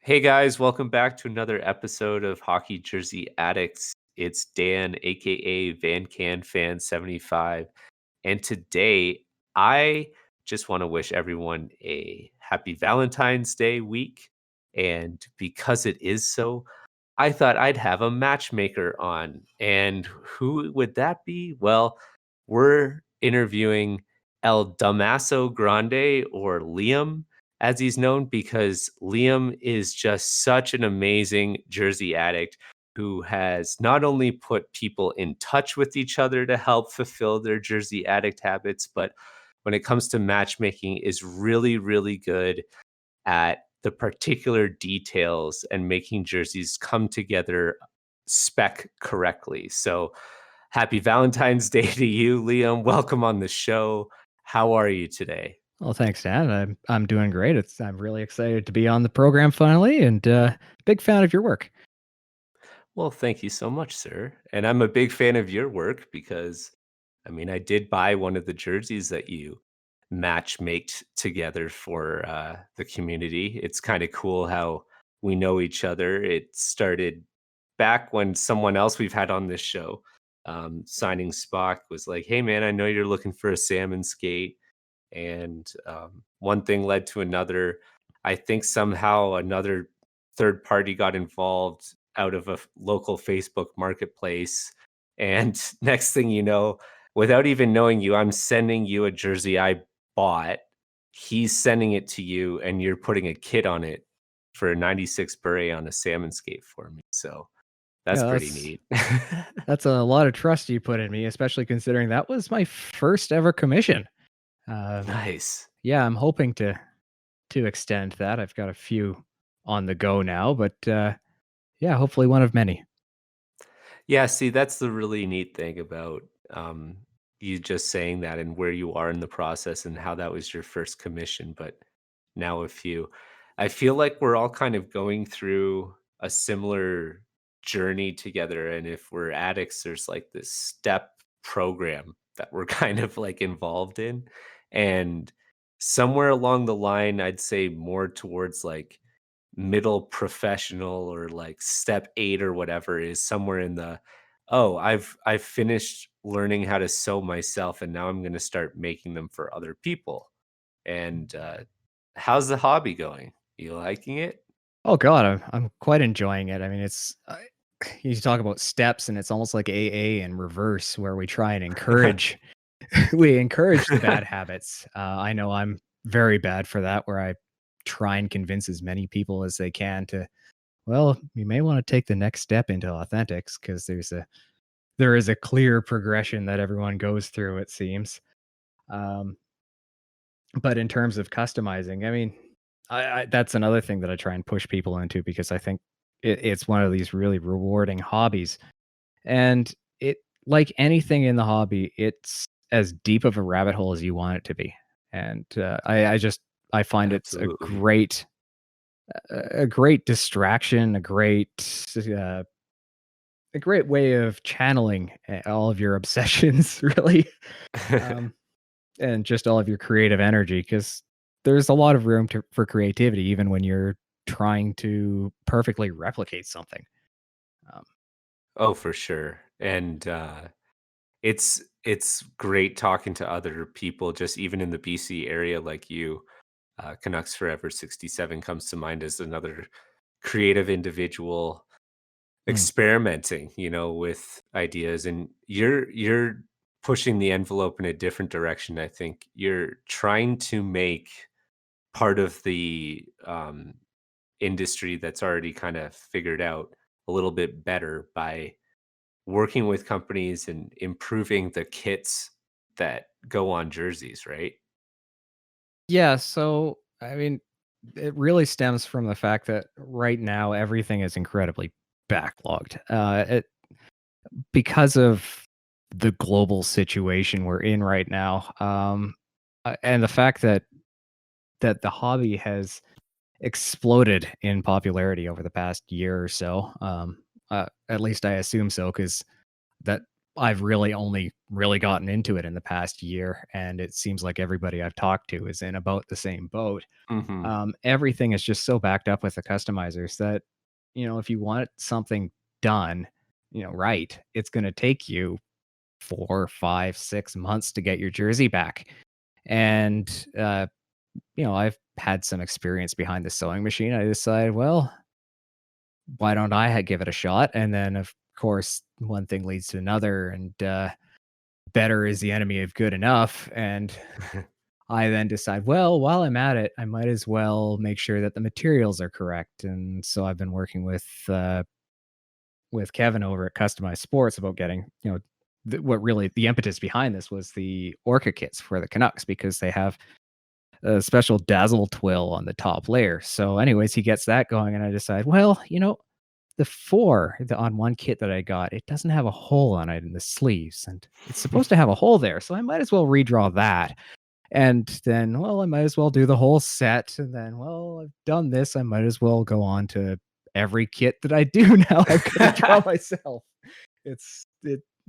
Hey guys, welcome back to another episode of Hockey Jersey Addicts. It's Dan, aka Van Can Fan 75, and today I just want to wish everyone a happy Valentine's Day week. And because it is so, I thought I'd have a matchmaker on. And who would that be? Well, we're interviewing El Damaso Grande, or Liam, as he's known, because Liam is just such an amazing Jersey addict who has not only put people in touch with each other to help fulfill their Jersey addict habits, but when it comes to matchmaking is really, really good at the particular details and making jerseys come together spec correctly. So happy Valentine's Day to you, Liam. Welcome on the show. How are you today? Well, thanks, Dan. I'm doing great. I'm really excited to be on the program finally, and big fan of your work. Well, thank you so much, sir. And I'm a big fan of your work because, I mean, I did buy one of the jerseys that you matchmaked together for the community. It's kind of cool how we know each other. It started back when someone else we've had on this show, signing Spock, was like, "Hey, man, I know you're looking for a salmon skate." And one thing led to another. I think somehow another third party got involved out of a local Facebook marketplace. And next thing you know, without even knowing you, I'm sending you a jersey I bought. He's sending it to you, and you're putting a kit on it for a 96 beret on a salmon skate for me. So that's Yeah, pretty that's neat. that's a lot of trust you put in me, especially considering that was my first ever commission. Uh, Nice. yeah, I'm hoping to extend that. I've got a few on the go now, but yeah, hopefully one of many. Yeah, see, that's the really neat thing about you just saying that and where you are in the process and how that was your first commission, but now a few. I feel like we're all kind of going through a similar journey together. And if we're addicts, there's like this step program that we're kind of like involved in. And somewhere along the line, I'd say more towards like middle professional or like step 8 or whatever is somewhere in the, "Oh, I've finished learning how to sew myself and now I'm gonna start making them for other people." And, how's the hobby going? You liking it? Oh God, I'm quite enjoying it. I mean, you talk about steps, and it's almost like AA in reverse, where we try and encourage we encourage the bad habits. I know I'm very bad for that, where I try and convince as many people as they can to, well, you may want to take the next step into authentics because there is a clear progression that everyone goes through, it seems. Um, but in terms of customizing, I mean, I that's another thing that I try and push people into because I think it's one of these really rewarding hobbies, and it like anything in the hobby, it's as deep of a rabbit hole as you want it to be. And I find it's Absolutely. a great distraction, uh, a great way of channeling all of your obsessions, really, um, and just all of your creative energy. Because there's a lot of room for creativity, even when you're trying to perfectly replicate something. Um, Oh, for sure, and, it's great talking to other people just even in the BC area like you. Canucks Forever 67 comes to mind as another creative individual mm. experimenting, with ideas, and you're pushing the envelope in a different direction. I think you're trying to make part of the industry that's already kind of figured out a little bit better by working with companies and improving the kits that go on jerseys, right? Yeah, so I mean, it really stems from the fact that right now everything is incredibly backlogged. Because of the global situation we're in right now, and the fact that the hobby has exploded in popularity over the past year or so. At least I assume so, because that I've really only really gotten into it in the past year, and it seems like everybody I've talked to is in about the same boat. Mhm. Everything is just so backed up with the customizers that, if you want something done, right, it's going to take you 4, 5, 6 months to get your jersey back. And, I've had some experience behind the sewing machine. I decided, well, why don't I give it a shot? And then, of course, one thing leads to another, and better is the enemy of good enough. And I then decide, well, while I'm at it, I might as well make sure that the materials are correct. And so I've been working with Kevin over at Customized Sports about getting, what really the impetus behind this was the Orca kits for the Canucks, because they have a special dazzle twill on the top layer. So, anyways, he gets that going, and I decide, well, on one kit that I got, it doesn't have a hole on it in the sleeves, and it's supposed to have a hole there. So I might as well redraw that. And then, well, I might as well do the whole set. And then, well, I've done this. I might as well go on to every kit that I do now. I've got to draw myself. It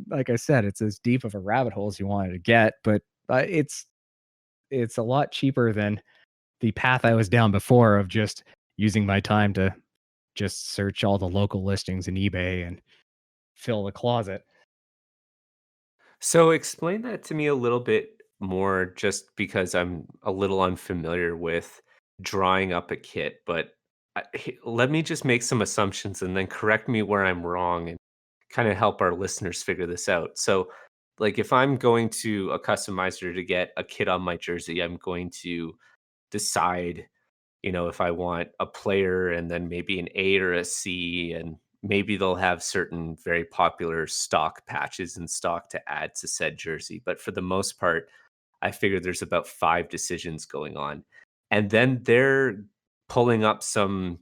like I said, it's as deep of a rabbit hole as you wanted to get, but it's a lot cheaper than the path I was down before of just using my time to just search all the local listings in eBay and fill the closet. So explain that to me a little bit more, just because I'm a little unfamiliar with drawing up a kit. But let me just make some assumptions and then correct me where I'm wrong and kind of help our listeners figure this out. So, like, if I'm going to a customizer to get a kit on my jersey, I'm going to decide, if I want a player and then maybe an A or a C, and maybe they'll have certain very popular stock patches in stock to add to said jersey. But for the most part, I figure there's about 5 decisions going on. And then they're pulling up some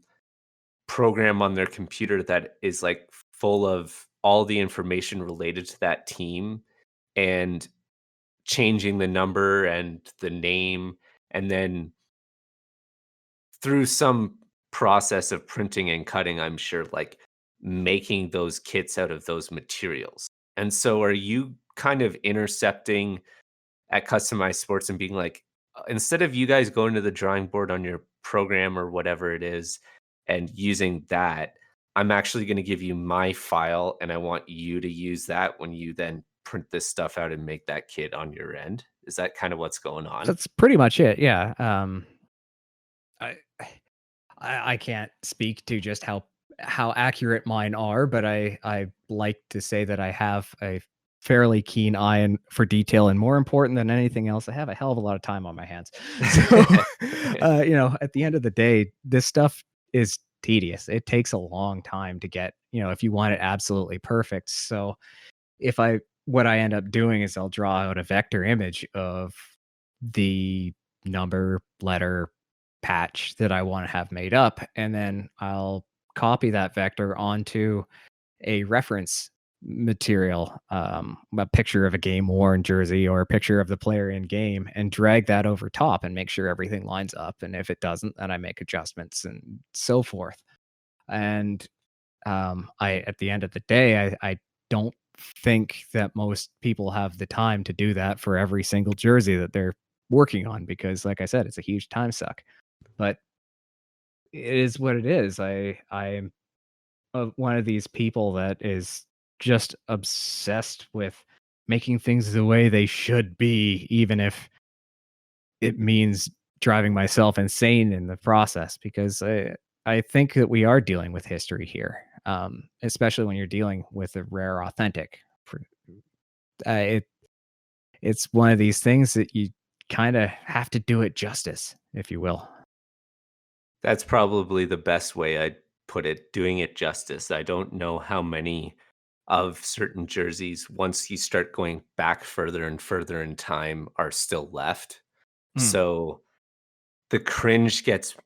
program on their computer that is like full of all the information related to that team, and changing the number and the name, and then through some process of printing and cutting, I'm sure, like, making those kits out of those materials. And so are you kind of intercepting at Customized Sports and being like, instead of you guys going to the drawing board on your program or whatever it is and using that, I'm actually going to give you my file and I want you to use that when you then print this stuff out and make that kit on your end? Is that kind of what's going on? That's pretty much it. Yeah. I I can't speak to just how accurate mine are, but I like to say that I have a fairly keen eye and for detail, and more important than anything else, I have a hell of a lot of time on my hands. So, at the end of the day, this stuff is tedious. It takes a long time to get, if you want it absolutely perfect. So, if I what I end up doing is I'll draw out a vector image of the number, letter, patch that I want to have made up, and then I'll copy that vector onto a reference material, a picture of a game worn jersey or a picture of the player in game, and drag that over top and make sure everything lines up. And if it doesn't, then I make adjustments and so forth. And I at the end of the day, I don't think that most people have the time to do that for every single jersey that they're working on, because like I said, it's a huge time suck. But it is what it is. I'm one of these people that is just obsessed with making things the way they should be, even if it means driving myself insane in the process, because I think that we are dealing with history here, especially when you're dealing with a rare authentic. It it's one of these things that you kind of have to do it justice, if you will. That's probably the best way I'd put it, doing it justice. I don't know how many of certain jerseys, once you start going back further and further in time, are still left. Mm. So the cringe gets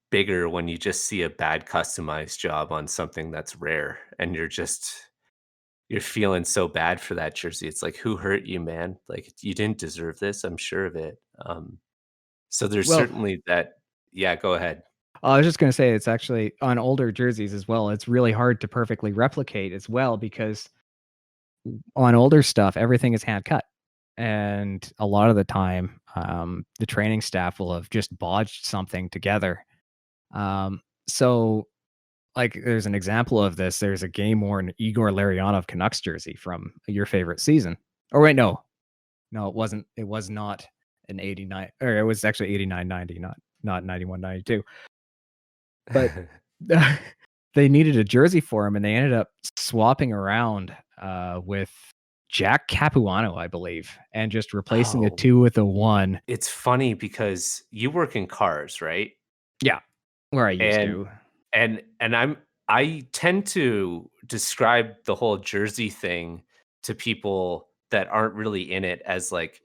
bigger when you just see a bad customized job on something that's rare, and you're feeling so bad for that jersey. It's like, who hurt you, man? Like, you didn't deserve this, I'm sure of it. So there's Well, certainly that. Yeah, go ahead. I was just gonna say it's actually on older jerseys as well. It's really hard to perfectly replicate as well, because on older stuff, everything is hand cut. And a lot of the time, the training staff will have just bodged something together. So, like, there's an example of this. There's a game worn Igor Larionov Canucks jersey from your favorite season. Or wait, no, it wasn't. It was not an 89, or it was actually 89-90, not 91-92. But they needed a jersey for him, and they ended up swapping around with Jack Capuano, I believe, and just replacing a Oh, 2 with a 1. it's funny because you work in cars, right? Yeah, where I used And to. I tend to describe the whole jersey thing to people that aren't really in it as like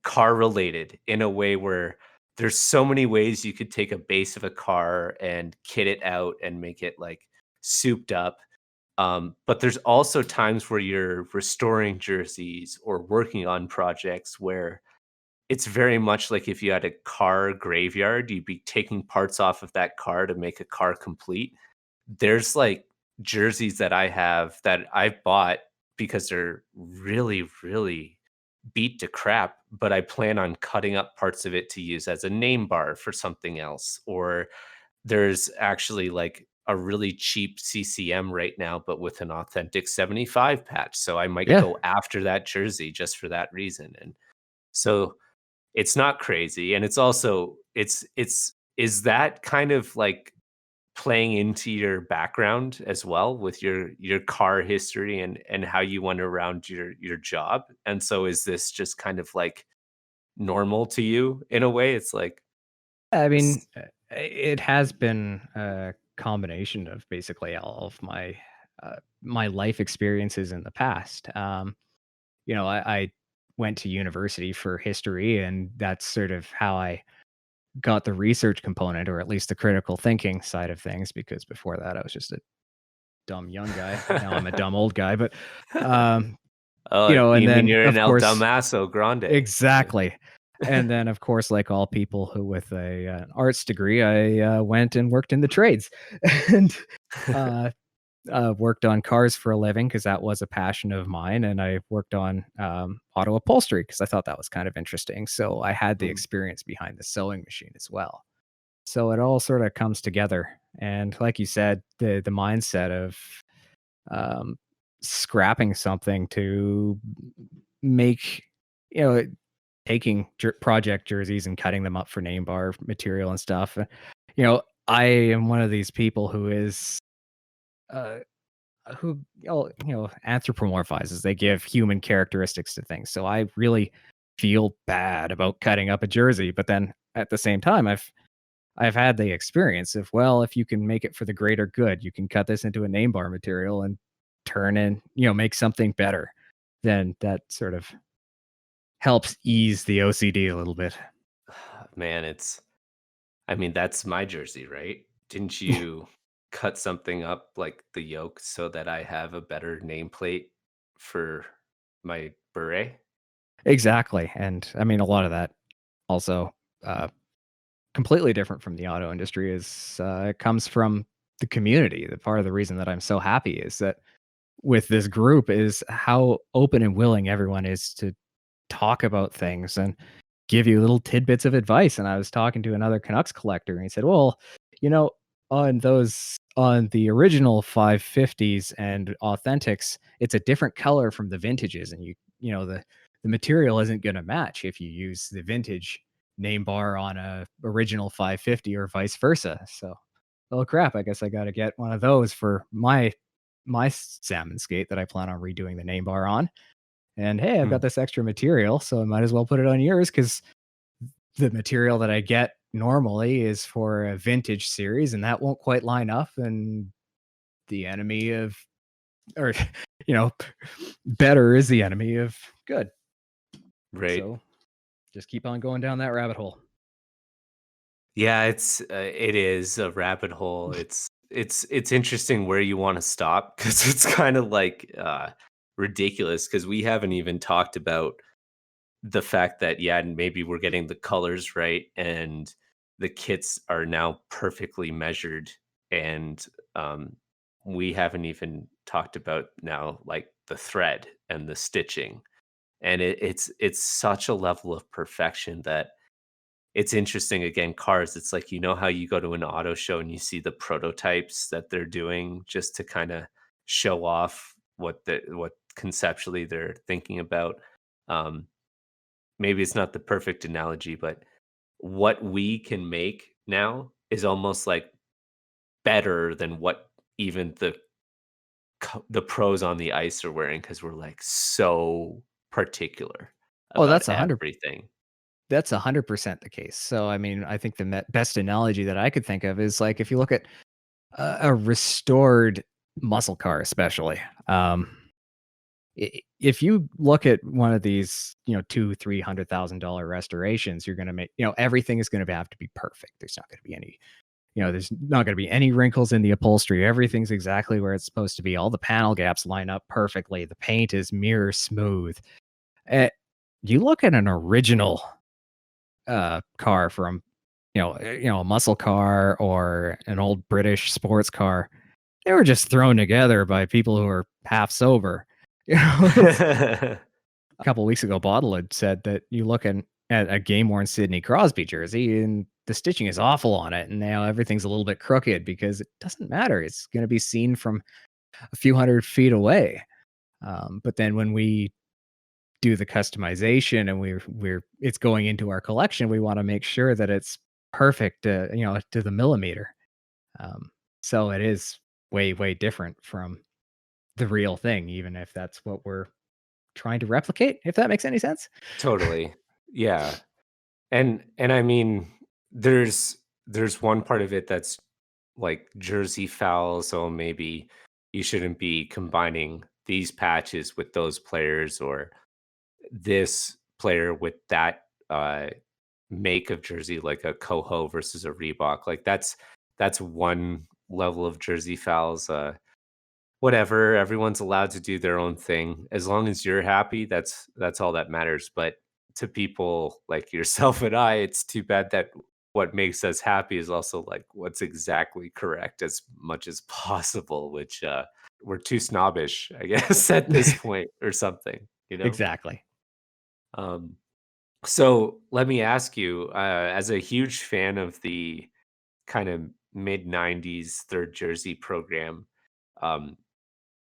car related in a way where there's so many ways you could take a base of a car and kit it out and make it like souped up. But there's also times where you're restoring jerseys or working on projects where it's very much like if you had a car graveyard, you'd be taking parts off of that car to make a car complete. There's, like, jerseys that I have that I've bought because they're really, really beat to crap, but I plan on cutting up parts of it to use as a name bar for something else. Or there's actually, like, a really cheap CCM right now, but with an authentic 75 patch, so I might Yeah. go after that jersey just for that reason, and so it's not crazy, and it's also it's is that kind of, like, playing into your background as well with your car history and how you went around your job? And so is this just kind of, like, normal to you in a way? It's like I mean, s it has been a combination of basically all of my life experiences in the past. I went to university for history, and that's sort of how I got the research component, or at least the critical thinking side of things, because before that I was just a dumb young guy. Now I'm a dumb old guy, but, um, Oh, and you mean then, you're an of El course. Damaso Grande. Exactly. And then, of course, like all people who with an arts degree, I, went and worked in the trades and, uh, worked on cars for a living because that was a passion of mine, and I worked on, auto upholstery because I thought that was kind of interesting, so I had the Mhm. experience behind the sewing machine as well. So it all sorta comes together, and like you said, the mindset of, um, scrapping something to make, you know, taking project jerseys and cutting them up for name bar material and stuff. I am one of these people who is, uh, who, anthropomorphizes. They give human characteristics to things. So I really feel bad about cutting up a jersey, but then at the same time, I've had the experience of, well, if you can make it for the greater good, you can cut this into a name bar material and make something better. Then that sort of helps ease the OCD a little bit. Man, I mean, that's my jersey, right? Didn't you cut something up like the yoke so that I have a better nameplate for my beret? Exactly. And I mean, a lot of that also, uh, completely different from the auto industry is, it comes from the community. The part of the reason that I'm so happy is that with this group is how open and willing everyone is to talk about things and give you little tidbits of advice. And I was talking to another Canucks collector, and he said, "Well, you know, on the original 550s and authentics, it's a different color from the vintages, and the material isn't going to match if you use the vintage name bar on a original 550 or vice versa." So, oh crap, I guess I got to get one of those for my salmon skate that I plan on redoing the name bar on. And hey, I've got Hmm, this extra material, so I might as well put it on yours because the material that I get normally is for a vintage series, and that won't quite line up. And the enemy of, or, you know, better is the enemy of good. right. So just keep on going down that rabbit hole. Yeah, it is a rabbit hole. It's interesting where you wanna stop because it's kinda like, ridiculous because we haven't even talked about the fact that, yeah, maybe we're getting the colors right and the kits are now perfectly measured and, um, we haven't even talked about now, like the thread and the stitching. And it's such a level of perfection that it's interesting. Again, cars, it's like, how you go to an auto show and you see the prototypes that they're doing just to kind of show off what conceptually they're thinking about. Um, Maybe it's not the perfect analogy, but what we can make now is almost like better than what even the pros on the ice are wearing, because we're like so particular Oh, about everything. that's 100% the case. So, I mean, I think the best analogy that I could think of is like if you look at a restored muscle car, especially. If you look at one of these, $200,000-300,000 restorations, you're going to make, everything is going to have to be perfect. There's not going to be any wrinkles in the upholstery. Everything's exactly where it's supposed to be. All the panel gaps line up perfectly. The paint is mirror smooth. Uh, you look at an original car from, a muscle car or an old British sports car. They were just thrown together by people who are half sober. It's a couple weeks ago, Bottle had said that you look at a game-worn Sidney Crosby jersey, and the stitching is awful on it, and now everything's a little bit crooked because it doesn't matter. It's gonna be seen from a few hundred feet away. But then when we do the customization and we're it's going into our collection, we wanna make sure that it's perfect, to the millimeter. So it is way, way different from the real thing, even if that's what we're trying to replicate, if that makes any sense. Totally. Yeah. And I mean, there's one part of it that's like jersey foul, so maybe you shouldn't be combining these patches with those players, or this player with that make of jersey, like a Coho versus a Reebok. Like that's one level of jersey fouls. Whatever, everyone's allowed to do their own thing. As long as you're happy, that's all that matters. But to people like yourself and I, it's too bad that what makes us happy is also like what's exactly correct as much as possible, which we're too snobbish, I guess, at this point or something, you know? Exactly. Um, so let me ask you, as a huge fan of the kind of mid 90s third jersey program, um,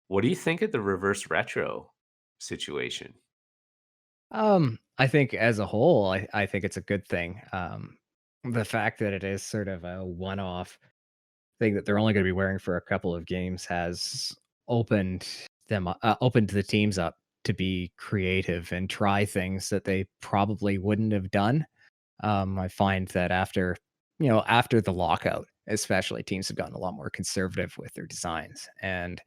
what do you think of the reverse retro situation? I think as a whole, I think it's a good thing. The fact that it is sort of a one-off thing that they're only going to be wearing for a couple of games has opened opened the teams up to be creative and try things that they probably wouldn't have done. I find that after the lockout, especially, teams have gotten a lot more conservative with their designs. And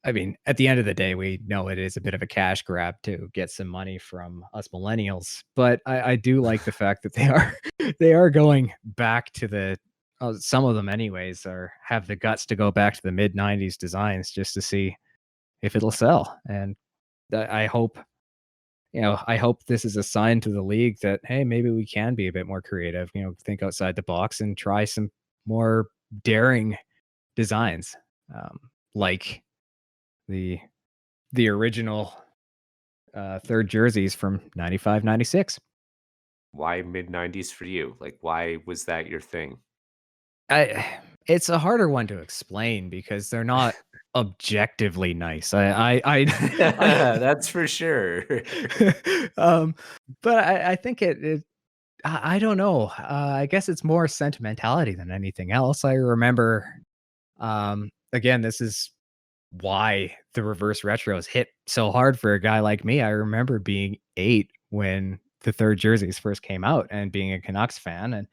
I mean, at the end of the day, we know it is a bit of a cash grab to get some money from us millennials. But I do like the fact that they are they are going back to some of them anyways, or have the guts to go back to the mid '90s designs just to see if it'll sell. And I hope I hope this is a sign to the league that, hey, maybe we can be a bit more creative, think outside the box and try some more daring designs, like the the original third jerseys from 95, 96. Why mid 90s for you? Like, why was that your thing? I It's a harder one to explain because they're not objectively nice. I That's for sure. um, but I think I don't know. I guess it's more sentimentality than anything else. I remember, again, this is why the reverse retros hit so hard for a guy like me. I remember being 8 when the third jerseys first came out and being a Canucks fan and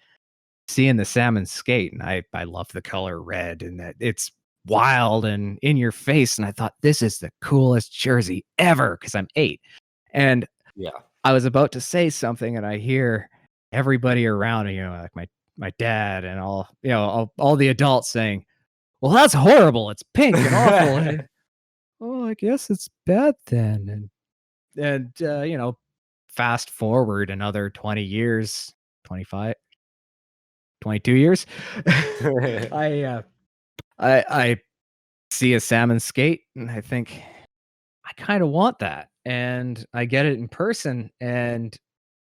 seeing the salmon skate. And I love the color red and that it's wild and in your face. And I thought, this is the coolest jersey ever because I'm 8. And Yeah. I was about to say something and I hear everybody around me, like my dad and all the adults saying, "Well, that's horrible. It's pink and awful." And, "Oh, I guess it's bad then." And fast forward another 20 years, 25, 22 years. I see a salmon skate, and I think, "I kinda want that," and I get it in person, and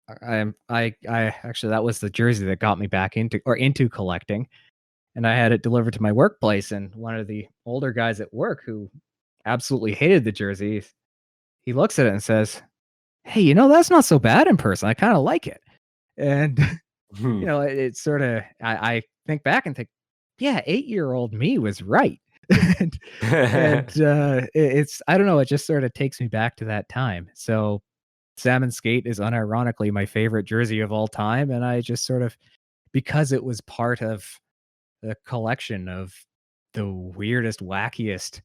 I actually, that was the jersey that got me back into collecting, and I had it delivered to my workplace, and one of the older guys at work who absolutely hated the jersey, he looks at it and says, "Hey, that's not so bad in person, I kinda like it." And, Hmm. it's sorta I think back and think, "Yeah, 8-year-old me was right." And it's I don't know, it just sorta takes me back to that time. So, Salmon Skate is unironically my favorite jersey of all time, and I just sort of because it was part of the collection of the weirdest, wackiest,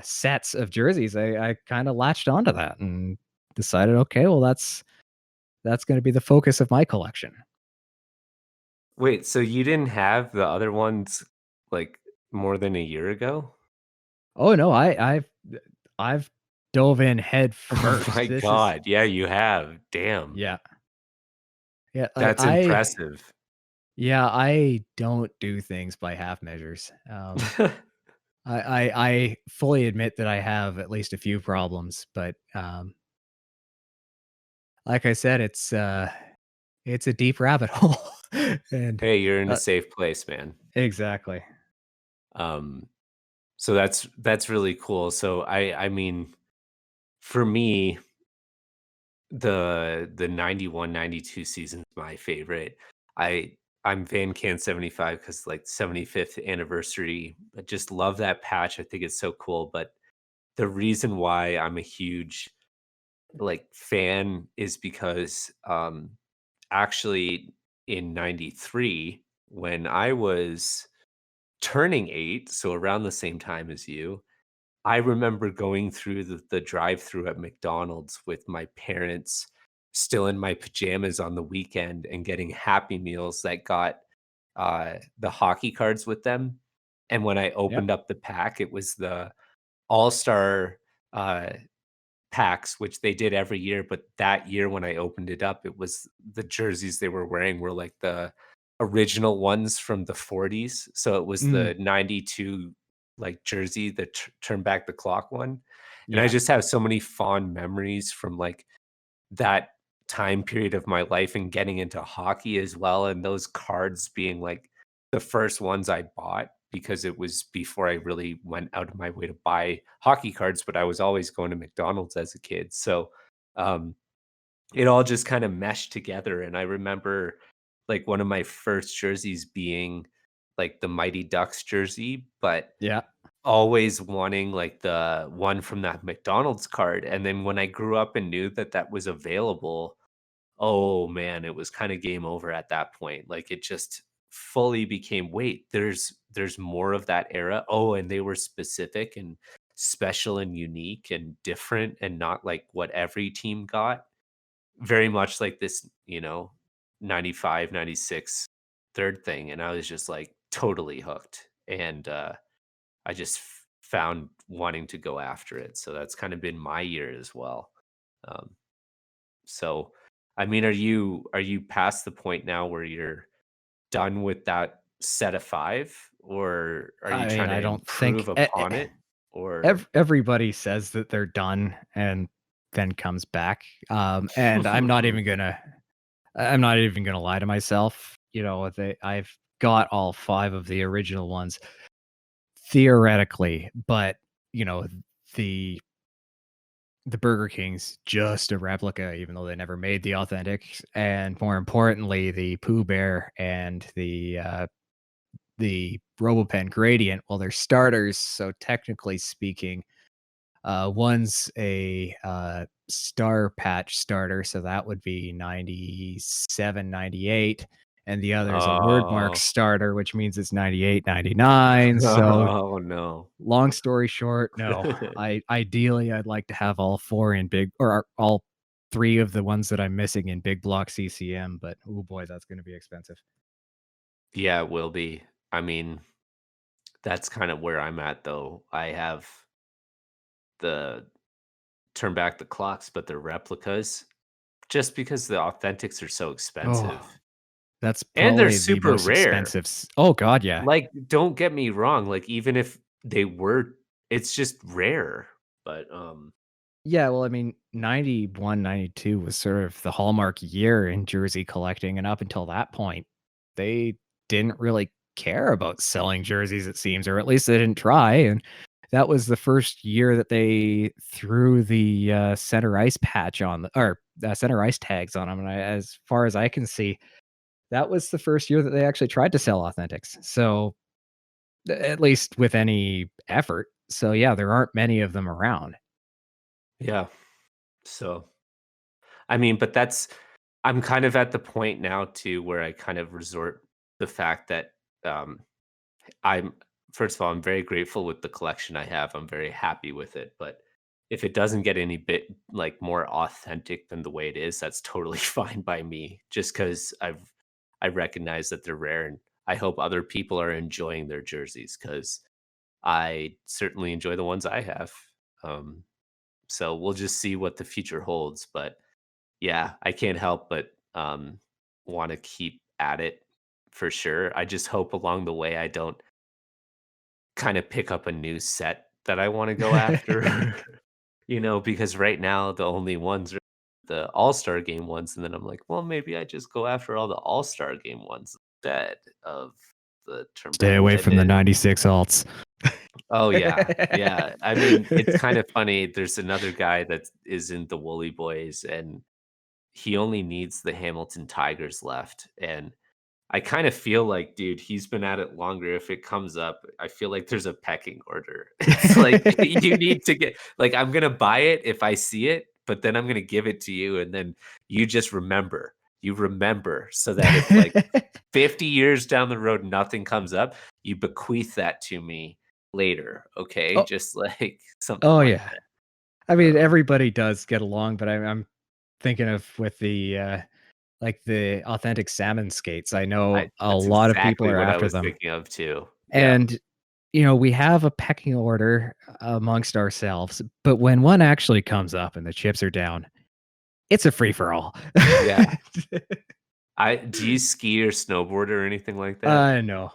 sets of jerseys, I kinda latched onto that and decided, "Okay, well, that's gonna be the focus of my collection." Wait, so you didn't have the other ones, like, more than a year ago? Oh, no, I've dove in head Oh first. my This is god, yeah, you have, damn. yeah. Yeah, like, That's impressive. I don't do things by half measures. I fully admit that I have at least a few problems, but, like I said, it's a deep rabbit hole, and, Hey, you're in a uh safe place, man. exactly. Um, so that's really cool. So I mean, for me, the 91, 92 season's my favorite. I I'm Van Can 75 because like 75th anniversary. I just love that patch. I think it's so cool. But the reason why I'm a huge like fan is because actually in 93 when I was turning 8, so around the same time as you, I remember going through the drive-through at McDonald's with my parents still in my pajamas on the weekend and getting Happy Meals that got, the hockey cards with them, and when I Yep. opened up the pack, it was the All-Star, uh, packs, which they did every year, but that year when I opened it up, it was the jerseys they were wearing were like the original ones from the '40s. So it was Mm, the '92 like jersey, the turn back the clock one. And I yeah. just have so many fond memories from like that time period of my life and getting into hockey as well, and those cards being, like, the first ones I bought because it was before I really went out of my way to buy hockey cards, but I was always going to McDonald's as a kid, so, um, it all just kinda meshed together, and I remember, like, one of my first jerseys being, like, the Mighty Ducks jersey, but Yeah. always wanting, like, the one from that McDonald's card, and then when I grew up and knew that that was available, oh, man, it was kinda game over at that point, like, it just fully became, "Wait, there's more of that era? Oh, and they were specific and special and unique and different and not like what every team got." Very much like this, 95, 96 third thing, and I was just, like, totally hooked, and, I just found wanting to go after it. So that's kind of been my year as well. Um, so, I mean, are you past the point now where you're done with that set of five, or are you I mean, trying I to don't improve think upon it? Or everybody says that they're done and then comes back, and I'm not even gonna lie to myself, I've got all 5 of the original ones theoretically, but, you know, the the Burger King's just a replica, even though they never made the authentic, and more importantly, the Pooh Bear and the RoboPen Gradient, well, they're starters, so technically speaking, one's a, Star Patch starter, so that would be 97, 98, and the other is a Wordmark oh, starter, which means it's 98, 99. So, oh no. long story short, no. Ideally, I'd like to have all 4 in big or all 3 of the ones that I'm missing in big block CCM, but, oh boy, that's gonna be expensive. Yeah, it will be. I mean, that's kind of where I'm at though. I have the turn back the clocks, but they're replicas just because the authentics are so Oh, expensive. that's And they're probably the super most rare. expensive oh god, yeah. Like, don't get me wrong, like, even if they were it's just rare, but, Yeah, well, I mean, 91, 92 was sort of the hallmark year in jersey collecting, and up until that point, they didn't really care about selling jerseys, it seems, or at least they didn't try, and that was the first year that they threw the, center ice patch on the or, center ice tags on them, and as far as I can see, that was the first year that they actually tried to sell authentics, so, at least with any effort. So, yeah, there aren't many of them around. yeah. So, I mean, but that's I'm kind of at the point now too where I kind of resort the fact that, um, I'm first of all, I'm very grateful with the collection I have. I'm very happy with it, but if it doesn't get any bit like more authentic than the way it is, that's totally fine by me. Just because I recognize that they're rare, and I hope other people are enjoying their jerseys because I certainly enjoy the ones I have. Um, so we'll just see what the future holds. But yeah, I can't help but want to keep at it for sure. I just hope along the way I don't kind of pick up a new set that I want to go after. Because right now the only ones are the All-Star game ones, and then I'm like, well, maybe I just go after all the All-Star game ones instead of the Stay tournament away from the limited. 96 alts. Oh yeah, yeah. I mean, it's kind of funny. There's another guy that is in the Woolly Boys, and he only needs the Hamilton Tigers left, and I kind of feel like, dude, he's been at it longer. If it comes up, I feel like there's a pecking order. It's like you need to get like I'm gonna buy it if I see it, but then I'm gonna give it to you, and then you just remember. You remember so that if like 50 years down the road nothing comes up, you bequeath that to me later. Okay, Oh, just like something oh, like yeah. that. I mean, Um, everybody does get along, but I'm thinking of with the, like, the authentic salmon skates. I know I a That's lot of people exactly are what I after was them, thinking of too. Yeah, and, we have a pecking order amongst ourselves, but when one actually comes up and the chips are down, it's a free for all. yeah. I Do you ski or snowboard or anything like that? No.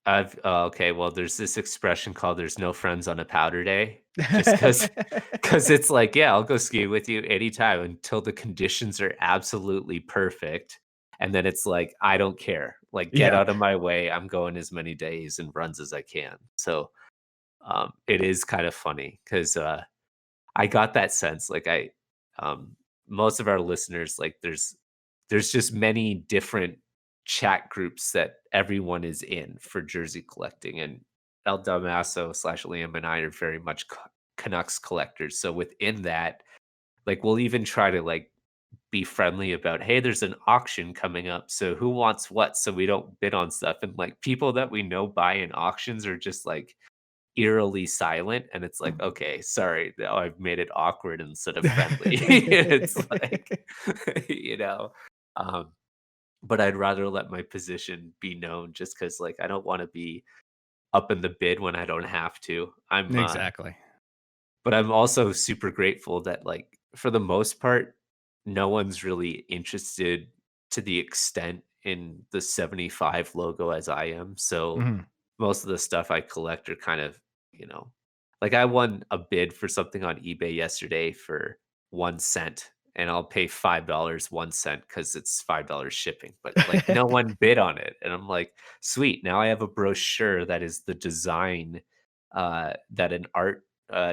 Okay, well, there's this expression called "there's no friends on a powder day," just because it's like, yeah, I'll go ski with you anytime until the conditions are absolutely perfect, and then it's like, I don't care, like, get Yeah. out of my way, I'm going as many days and runs as I can, so, it is kind of funny 'cause, I got that sense, like, um most of our listeners, like, there's just many different chat groups that everyone is in for jersey collecting, and El Damaso slash Liam and I are very much Canucks collectors. So within that, like we'll even try to like be friendly about, hey, there's an auction coming up. So who wants what? So we don't bid on stuff. And like people that we know buy in auctions are just like eerily silent. And it's like, okay, sorry, now I've made it awkward instead of friendly. It's like, you know. Um, but I'd rather let my position be known just because, like, I don't wanna be up in the bid when I don't have to. Exactly. But I'm also super grateful that, like, for the most part, no one's really interested to the extent in the 75 logo as I am, so Mhm. most of the stuff I collect are kind of, like, I won a bid for something on eBay yesterday for 1 cent, and I'll pay $5 1 cent because it's $5 shipping, but, like, no one bid on it, and I'm like, "Sweet, now I have a brochure that is the design, that an art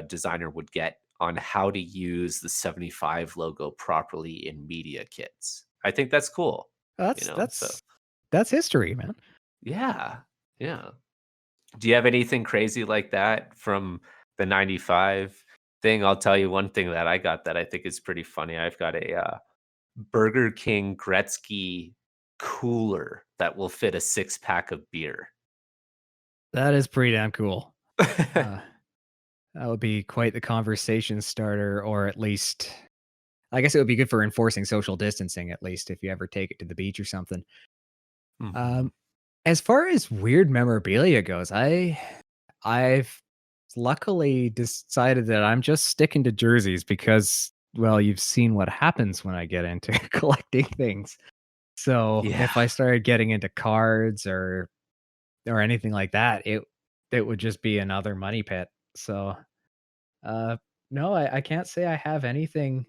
designer would get on how to use the 75 logo properly in media kits." I think that's cool, That's so that's that's history, man. yeah, yeah. Do you have anything crazy like that from the 95 thing? I'll tell you one thing that I got that I think is pretty funny. I've got a, Burger King Gretzky cooler that will fit a six-pack of beer. That is pretty damn cool. Uh, that would be quite the conversation starter, or at least I guess it would be good for enforcing social distancing, at least if you ever take it to the beach or something. Mhm. Um, as far as weird memorabilia goes, I've luckily decided that I'm just sticking to jerseys because, well, you've seen what happens when I get into collecting things. So Yeah. if I started getting into cards or anything like that, it would just be another money pit. So, uh, no, I can't say I have anything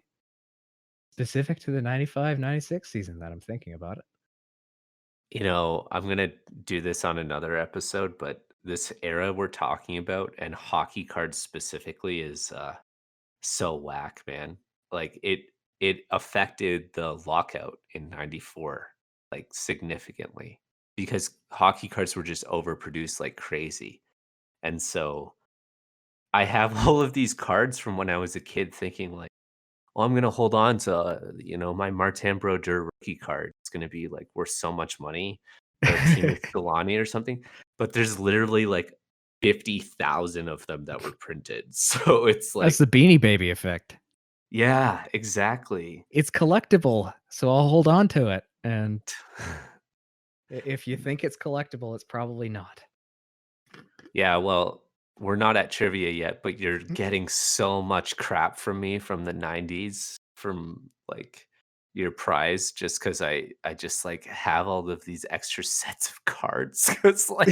specific to the 95, 96 season that I'm thinking about it. I'm gonna do this on another episode, but this era we're talking about and hockey cards specifically is so whack, man. Like it affected the lockout in 94 like significantly because hockey cards were just overproduced like crazy. And so I have all of these cards from when I was a kid thinking like, "Oh, I'm gonna hold on to, my Martin Brodeur rookie card. It's gonna be, like, worth so much money, or Timo Scolani or something," but there's literally, like, 50,000 of them that were printed, so it's That's like the Beanie Baby effect. yeah, exactly. It's collectible, so I'll hold on to it, and if you think it's collectible, it's probably not. Yeah, well, we're not at trivia yet, but you're getting so much crap from me from the '90s from, like, your prize just because I just, like, have all of these extra sets of cards. It's like,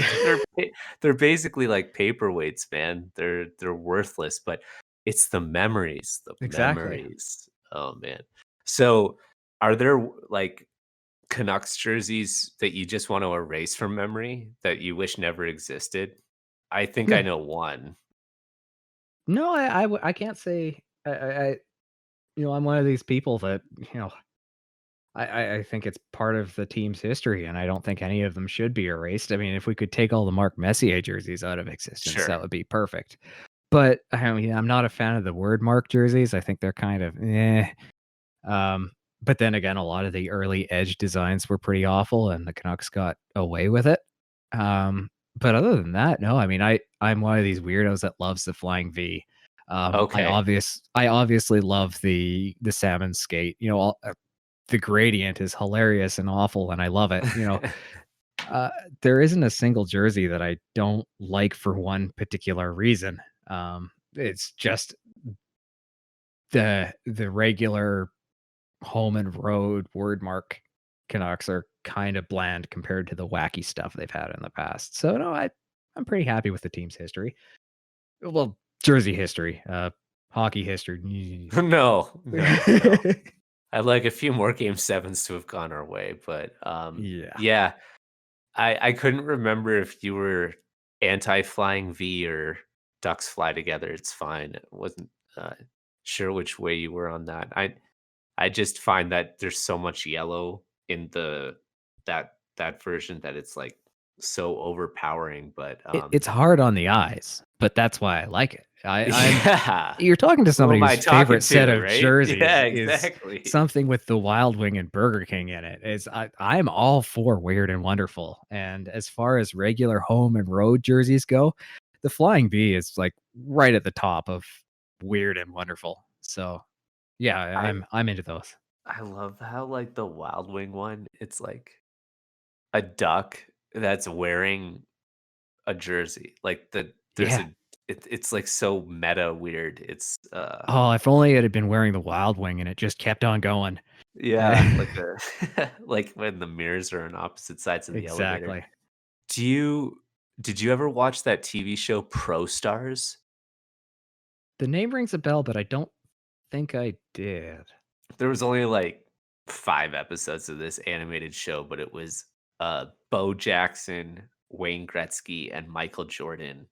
they're basically like paperweights, man. They're worthless, but it's the memories, the Exactly. memories. Oh, man. So, are there, like, Canucks jerseys that you just want to erase from memory that you wish never existed? I think I know one. No, I can't say I'm one of these people that, I think it's part of the team's history, and I don't think any of them should be erased. I mean, if we could take all the Mark Messier jerseys out of existence, that Sure. would be perfect. But, I mean, I'm not a fan of the word Mark jerseys. I think they're kind of, eh. Um, but then again, a lot of the early edge designs were pretty awful, and the Canucks got away with it. But other than that, no, I mean, I'm one of these weirdos that loves the flying V. Okay. I obviously love the salmon skate. The gradient is hilarious and awful, and I love it. Uh, there isn't a single jersey that I don't like for one particular reason. It's just the regular home and road word mark Canucks are kind of bland compared to the wacky stuff they've had in the past. So no, I'm pretty happy with the team's history. Well, jersey history, hockey history. No, no, no. I'd like a few more game 7s to have gone our way, but, Yeah. yeah, I couldn't remember if you were anti-flying V or ducks fly together, it's fine. I wasn't, uh, sure which way you were on that. I just find that there's so much yellow in that version that it's, like, so overpowering, but, It's hard on the eyes, but that's why I like it. I'm yeah. You're talking to Who somebody am I whose talking favorite set to, of right? Yeah, jerseys is exactly. something with the Wild Wing and Burger King in it. I'm all for weird and wonderful. And as far as regular home and road jerseys go, the Flying V is like right at the top of weird and wonderful. So yeah, I I'm into those. I love how, like, the Wild Wing one, it's like a duck that's wearing a jersey. Like, there's Yeah. a it's, like, so meta weird. Oh, if only it had been wearing the Wild Wing and it just kept on going. Yeah, like a like when the mirrors are on opposite sides of the elevator. Exactly. Do you did you ever watch that TV show Pro Stars? The name rings a bell, but I don't think I did. There was only, like, 5 episodes of this animated show, but it was, Bo Jackson, Wayne Gretzky, and Michael Jordan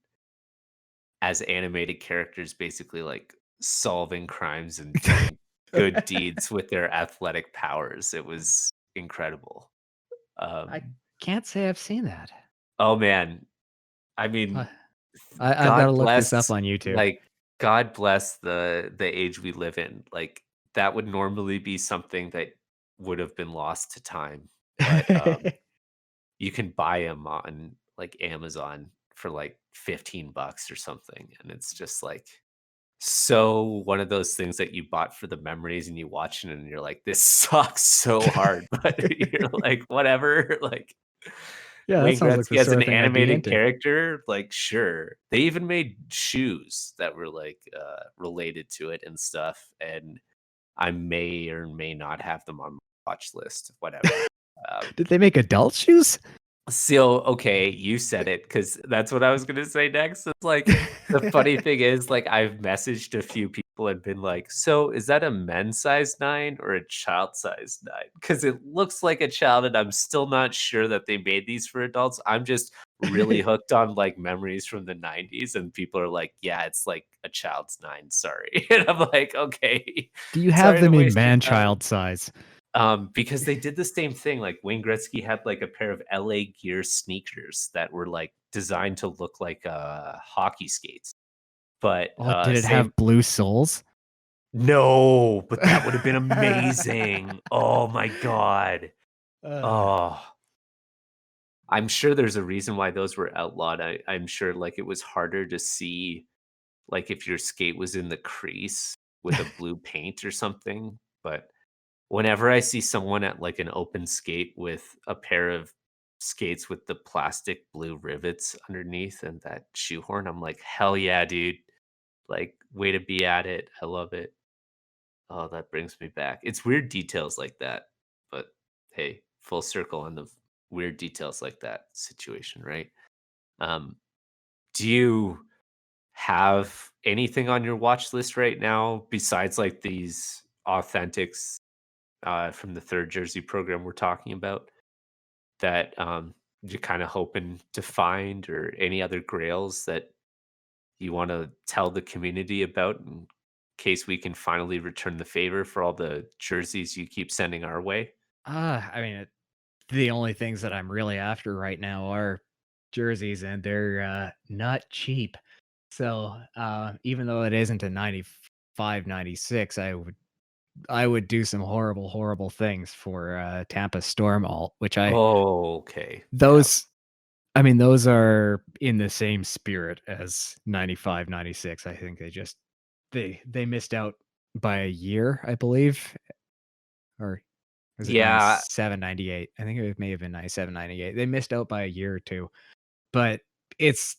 as animated characters basically, like, solving crimes and doing good deeds with their athletic powers. It was incredible. I Um, can't say I've seen that. oh, man. I Uh, mean, I've gotta God look this up bless on YouTube. like, God bless the age we live in. Like, that would normally be something that would have been lost to time, but, you can buy them on, like, Amazon for, like, 15 bucks or something, and it's just, like, so one of those things that you bought for the memories and you watch it and you're like, "This sucks so hard," but you're like, "Whatever," like, Yeah, that Wayne sounds like the Gretzky as sort an of thing I'd be animated into. character, like, sure. They even made shoes that were, like, related to it and stuff, and I may or may not have them on my watch list, whatever. Did they make adult shoes? So, okay, you said it because that's what I was gonna say next. It's like the funny thing is, like, I've messaged a few people and been like, "So, is that a men's size 9 or a child size 9?" Because it looks like a child, and I'm still not sure that they made these for adults. I'm just really hooked on, like, memories from the '90s, and people are like, "Yeah, it's like a child's 9, sorry." And I'm like, "Okay, Do you have sorry to them in waste your time." man-child size? Because they did the same thing, like, Wayne Gretzky had, like, a pair of LA Gear sneakers that were, like, designed to look like, hockey skates, but, Oh, did it same. have blue soles? No, but that would have been amazing. Oh my god. Ugh. Oh, I'm sure there's a reason why those were outlawed. I'm sure, like, it was harder to see, like, if your skate was in the crease with a blue paint or something, but whenever I see someone at, like, an open skate with a pair of skates with the plastic blue rivets underneath and that shoehorn, I'm like, "Hell yeah, dude." Like, way to be at it. I love it. Oh, that brings me back. It's weird details like that, but hey, full circle on the weird details like that situation, right? Um, do you have anything on your watch list right now besides, like, these authentics, from the 3rd jersey program we're talking about? That, you're kinda hoping to find or any other grails that you wanna tell the community about in case we can finally return the favor for all the jerseys you keep sending our way? I mean, the only things that I'm really after right now are jerseys, and they're, not cheap. So, even though it isn't a 95, 96, I would do some horrible, horrible things for, Tampa Storm alt, which Oh, okay. Yeah. those I mean, those are in the same spirit as 95, 96. I think they missed out by a year, I believe, or was it Yeah, 97, 98? I think it may have been 97, 98. They missed out by a year or 2, but it's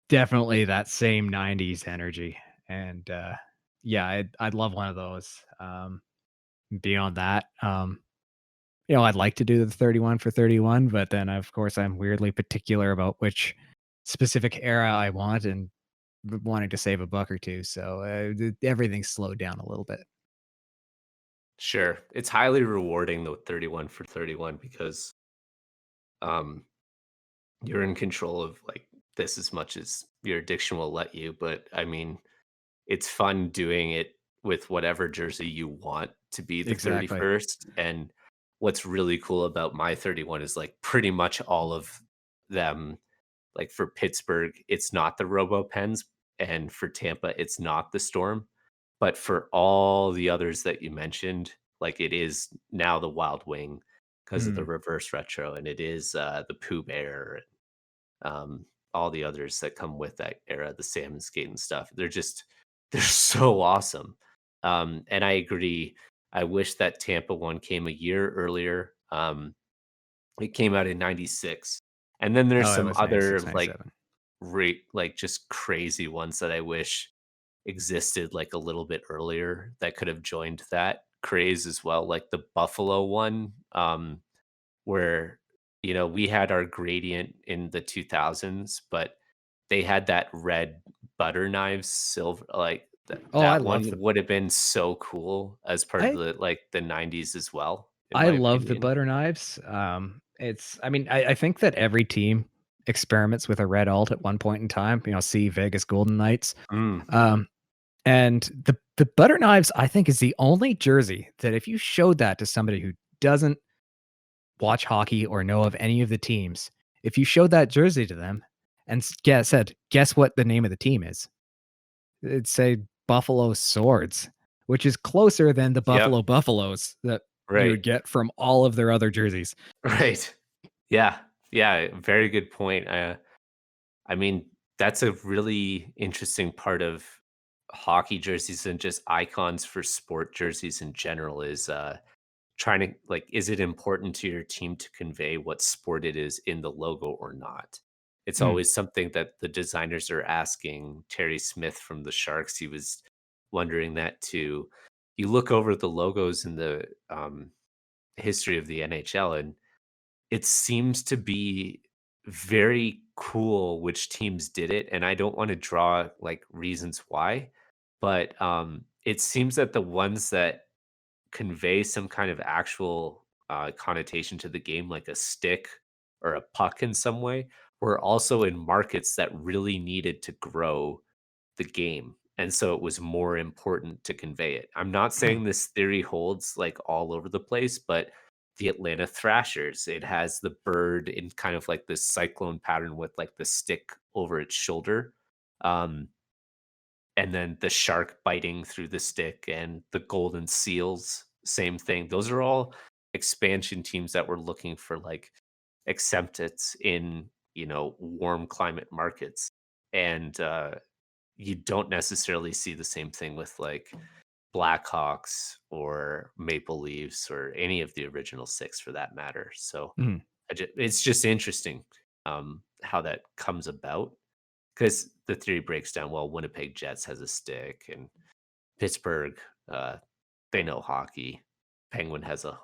definitely that same 90s energy, and, yeah, I'd love one of those. Beyond that, I'd like to do the 31 for 31, but then, of course, I'm weirdly particular about which specific era I want and wanting to save a buck or 2, so, everything's slowed down a little bit. sure. It's highly rewarding, though, 31 for 31 because, um, you're in control of, like, this as much as your addiction will let you, but, I mean, it's fun doing it with whatever jersey you want to be the Exactly. 31st, and what's really cool about my 31 is, like, pretty much all of them, like, for Pittsburgh, it's not the Robo Pens, and for Tampa, it's not the Storm, but for all the others that you mentioned, like, it is now the Wild Wing because of the Mm. reverse retro, and it is, the Pooh Bear, all the others that come with that era, the salmon skate and stuff. They're just they're so awesome. And I agree. I wish that Tampa one came a year earlier. It came out in '96, and then there's Oh, it some was other 96, like 97. like just crazy ones that I wish existed like a little bit earlier that could have joined that craze as well, like the Buffalo one. Where, we had our gradient in the 2000s, but they had that red butter knives, silver, like Oh, I that love one would have been so cool as part of I the like the 90s as well, in I my love the opinion. butter knives. I mean, I think that every team experiments with a red alt at one point in time, see Vegas Golden Knights. Mm, Um, and the butter knives, I think, is the only jersey that if you showed that to somebody who doesn't watch hockey or know of any of the teams, if you showed that jersey to them and said, "Guess what the name of the team is?" It'd say Buffalo Swords, which is closer than the yep, Buffalo Buffaloes that you right, would get from all of their other jerseys. right. Yeah, yeah, very good point. I mean, that's a really interesting part of hockey jerseys and just icons for sport jerseys in general is trying to like, is it important to your team to convey what sport it is in the logo or not? It's Mm. always something that the designers are asking. Terry Smith from the Sharks, he was wondering that too. You look over the logos in the history of the NHL, and it seems to be very cool which teams did it, and I don't wanna draw, like, reasons why, but, it seems that the ones that convey some kind of actual, connotation to the game, like a stick or a puck in some way, were also in markets that really needed to grow the game, and so it was more important to convey it. I'm not saying this theory holds, like, all over the place, but the Atlanta Thrashers, it has the bird in kind of like this cyclone pattern with, like, the stick over its shoulder, um, and then the shark biting through the stick, and the golden seals, same thing. Those are all expansion teams that were looking for, like, acceptance in, warm climate markets, and, you don't necessarily see the same thing with, like, Blackhawks or Maple Leafs or any of the original 6 for that matter. So, Mhm. it's just interesting, how that comes about because the theory breaks down, well, Winnipeg Jets has a stick and Pittsburgh, uh, they know hockey. Penguin has a,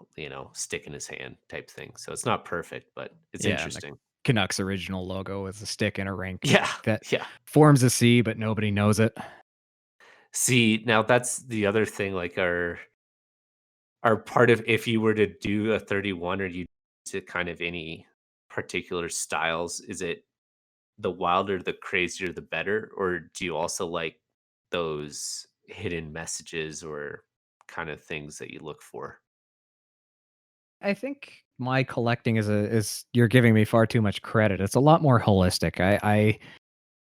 stick in his hand type thing. So it's not perfect, but it's Yeah, and the interesting. Canucks original logo is a stick in a rink Yeah, that yeah. forms a C, but nobody knows it. See, now that's the other thing, like, are part of if you were to do a 31 or you to kind of any particular styles, is it the wilder, the crazier, the better? Or do you also like those hidden messages or kind of things that you look for? I think my collecting is you're giving me far too much credit. It's a lot more holistic. I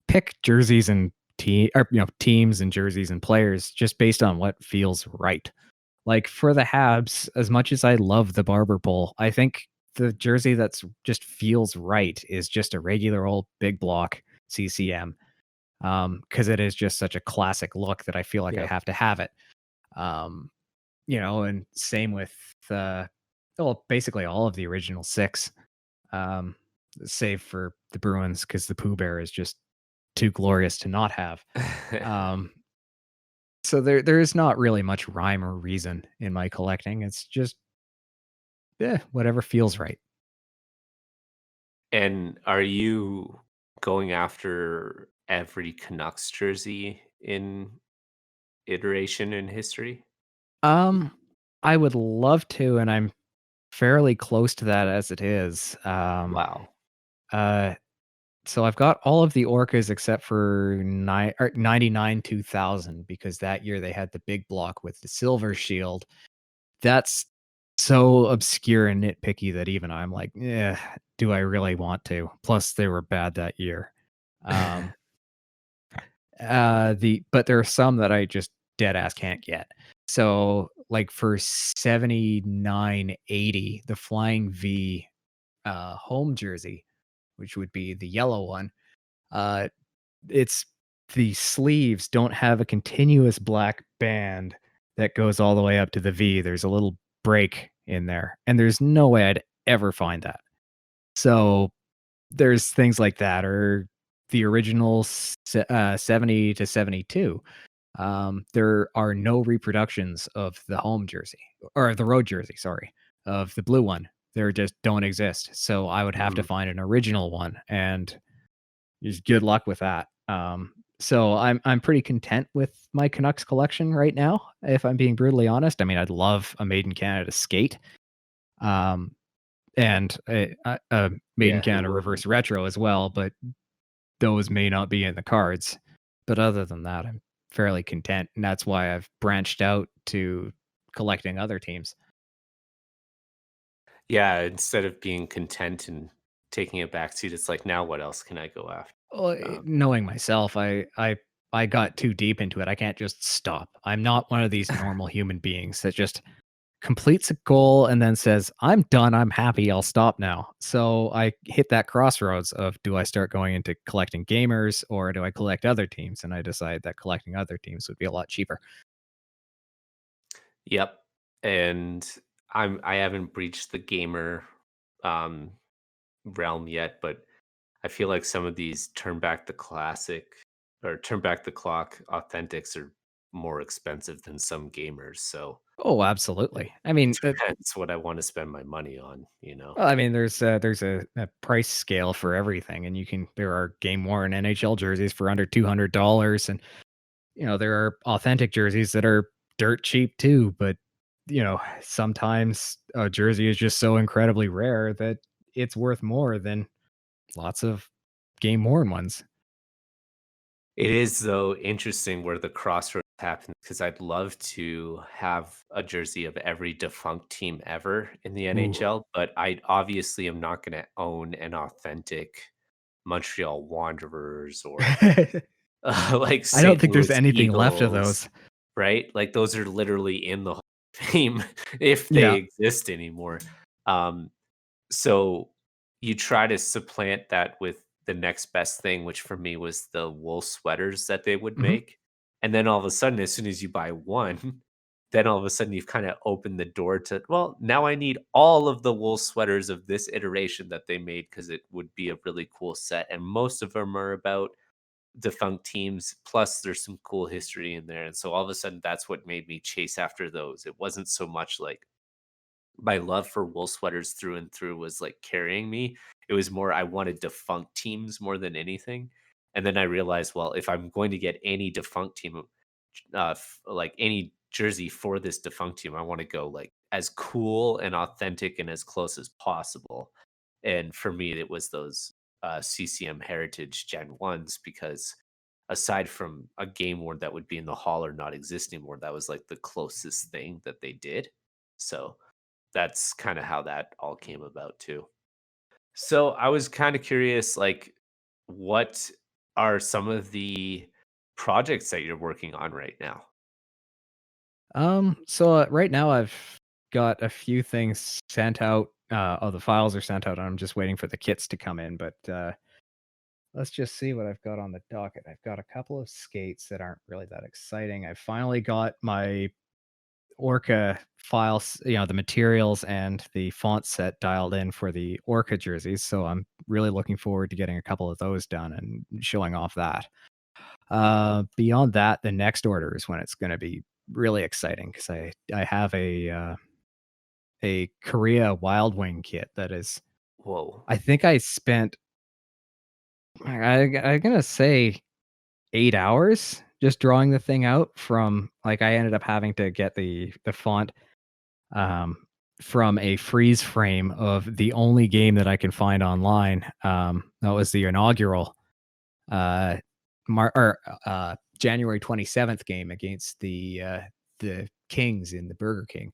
pick jerseys and teams and jerseys and players just based on what feels right. Like for the Habs, as much as I love the barber pole, I think the jersey that's just feels right is just a regular old big block CCM. Because it is just such a classic look that I feel like I Yep. have to have it. Um, and same with uh, well, basically all of the original 6, um, save for the Bruins because the Pooh Bear is just too glorious to not have. Um, so there is not really much rhyme or reason in my collecting. It's just whatever feels right. And are you going after every Canucks jersey in iteration in history? Um, I would love to, and I'm fairly close to that as it is. Wow. Uh, so I've got all of the orcas except for 99 2000 because that year they had the big block with the silver shield. That's so obscure and nitpicky that even I'm like, yeah, do I really want to? Plus, they were bad that year. Um, but there are some that I just dead ass can't get. So, like for 79.80, the Flying V home jersey, which would be the yellow one, uh, it's the sleeves don't have a continuous black band that goes all the way up to the V. There's a little break in there, and there's no way I'd ever find that. So there's things like that, or the original 70 to 72. There are no reproductions of the home jersey or the road jersey, sorry, of the blue one. There just don't exist. So I would have to Mhm. find an original one, and just good luck with that. So I'm pretty content with my Canucks collection right now, if I'm being brutally honest. I mean, I'd love a Made in Canada skate, um, and a Made in Yeah, it Canada would be reverse nice. retro as well, but those may not be in the cards. But other than that, I'm fairly content, and that's why I've branched out to collecting other teams. Yeah, instead of being content and taking a backseat, it's like, now what else can I go after? Well, knowing myself, I got too deep into it. I can't just stop. I'm not one of these normal human beings that just completes a goal and then says, "I'm done. I'm happy. I'll stop now." So I hit that crossroads of do I start going into collecting gamers or do I collect other teams? And I decided that collecting other teams would be a lot cheaper. Yep, and I haven't breached the gamer, um, realm yet, but I feel like some of these turn back the classic or turn back the clock authentics are more expensive than some gamers, so Oh, absolutely. I mean, depends what I wanna spend my money on, you know? well, I mean, there's a price scale for everything, and there are game worn NHL jerseys for under $200, and there are authentic jerseys that are dirt cheap too. But sometimes a jersey is just so incredibly rare that it's worth more than lots of game worn ones. It is, though, interesting where the crossroads happens because I'd love to have a jersey of every defunct team ever in the Ooh. NHL, but I obviously am not gonna own an authentic Montreal Wanderers or, like, I don't St. think there's Louis anything left of Eagles, those. right? Like, those are literally in the Hall of Fame if they Yeah. exist anymore. Um so you try to supplant that with the next best thing, which for me was the wool sweaters that they would Mhm. make. And then all of a sudden, as soon as you buy one, then all of a sudden you've kind of opened the door to, well, now I need all of the wool sweaters of this iteration that they made because it would be a really cool set. And most of them are about defunct teams. Plus, there's some cool history in there. And so all of a sudden, that's what made me chase after those. It wasn't so much like, my love for wool sweaters through and through was, like, carrying me. It was more I wanted defunct teams more than anything, and then I realized, well, if I'm going to get any defunct team, like, any jersey for this defunct team, I wanna go, like, as cool and authentic and as close as possible, and for me, it was those, CCM Heritage Gen 1s because aside from a game worn that would be in the hall or not exist anymore, that was, like, the closest thing that they did. So that's kinda how that all came about too. So, I was kinda curious, like, what are some of the projects that you're working on right now? So right now I've got a few things sent out. The files are sent out. I'm just waiting for the kits to come in. But let's just see what I've got on the docket. I've got a couple of skates that aren't really that exciting. I finally got my Orca files, the materials and the font set dialed in for the Orca jerseys. So I'm really looking forward to getting a couple of those done and showing off that. Beyond that, the next order is when it's going to be really exciting because I have a Korea Wild Wing kit that is. Whoa. I think I spent. I'm gonna say 8 hours just drawing the thing out from like I ended up having to get the font um, from a freeze frame of the only game that I can find online. That was the inaugural uh, January 27th game against the Kings in the Burger King.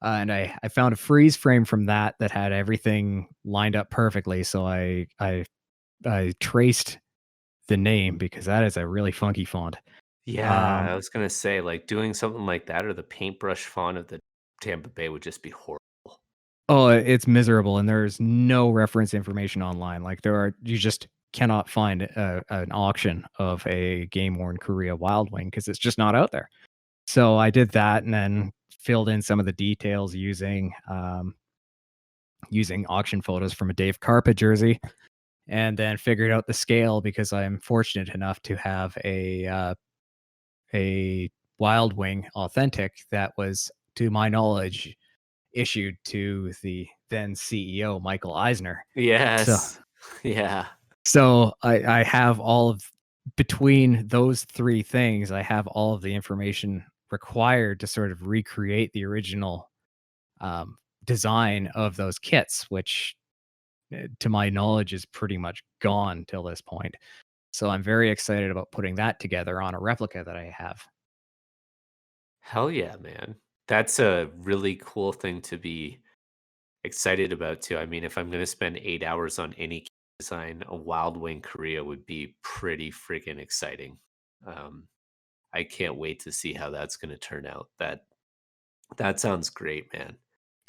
And I found a freeze frame from that had everything lined up perfectly. So I traced the name because that is a really funky font. Yeah, Um, I was gonna say, like, doing something like that or the paintbrush font of the Tampa Bay would just be horrible. oh, it's miserable, and there's no reference information online. Like you just cannot find an auction of a game worn Korea Wild Wing because it's just not out there. So I did that, and then filled in some of the details using auction photos from a Dave Carpet jersey, and then figured out the scale because I'm fortunate enough to have a Wild Wing authentic that was, to my knowledge, issued to the then CEO, Michael Eisner. So Yes. Yeah. so I have all of between those 3 things, I have all of the information required to sort of recreate the original, um, design of those kits, which, to my knowledge, is pretty much gone till this point. So I'm very excited about putting that together on a replica that I have. Hell yeah, man. That's a really cool thing to be excited about too. I mean, if I'm gonna spend 8 hours on any design, a Wild Wing Korea would be pretty freaking exciting. Um, I can't wait to see how that's gonna turn out. That sounds great, man.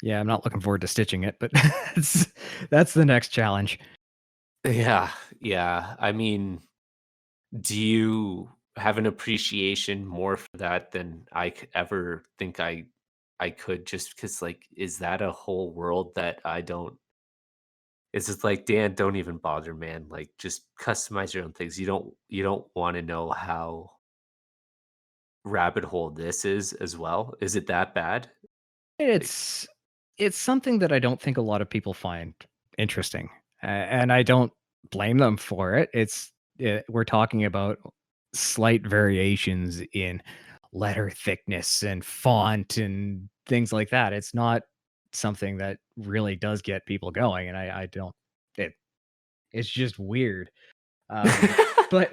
Yeah, I'm not looking forward to stitching it, but that's that's the next challenge. Yeah, yeah. I mean, do you have an appreciation more for that than I could ever think I could just because like, is that a whole world that I don't it's just like, "Dan, don't even bother, man, like, just customize your own things." You don't wanna know how rabbit hole this is as well. Is it that bad? Like, It's it's something that I don't think a lot of people find interesting, and I don't blame them for it. We're talking about slight variations in letter thickness and font and things like that. It's not something that really does get people going, and I don't it it's just weird. But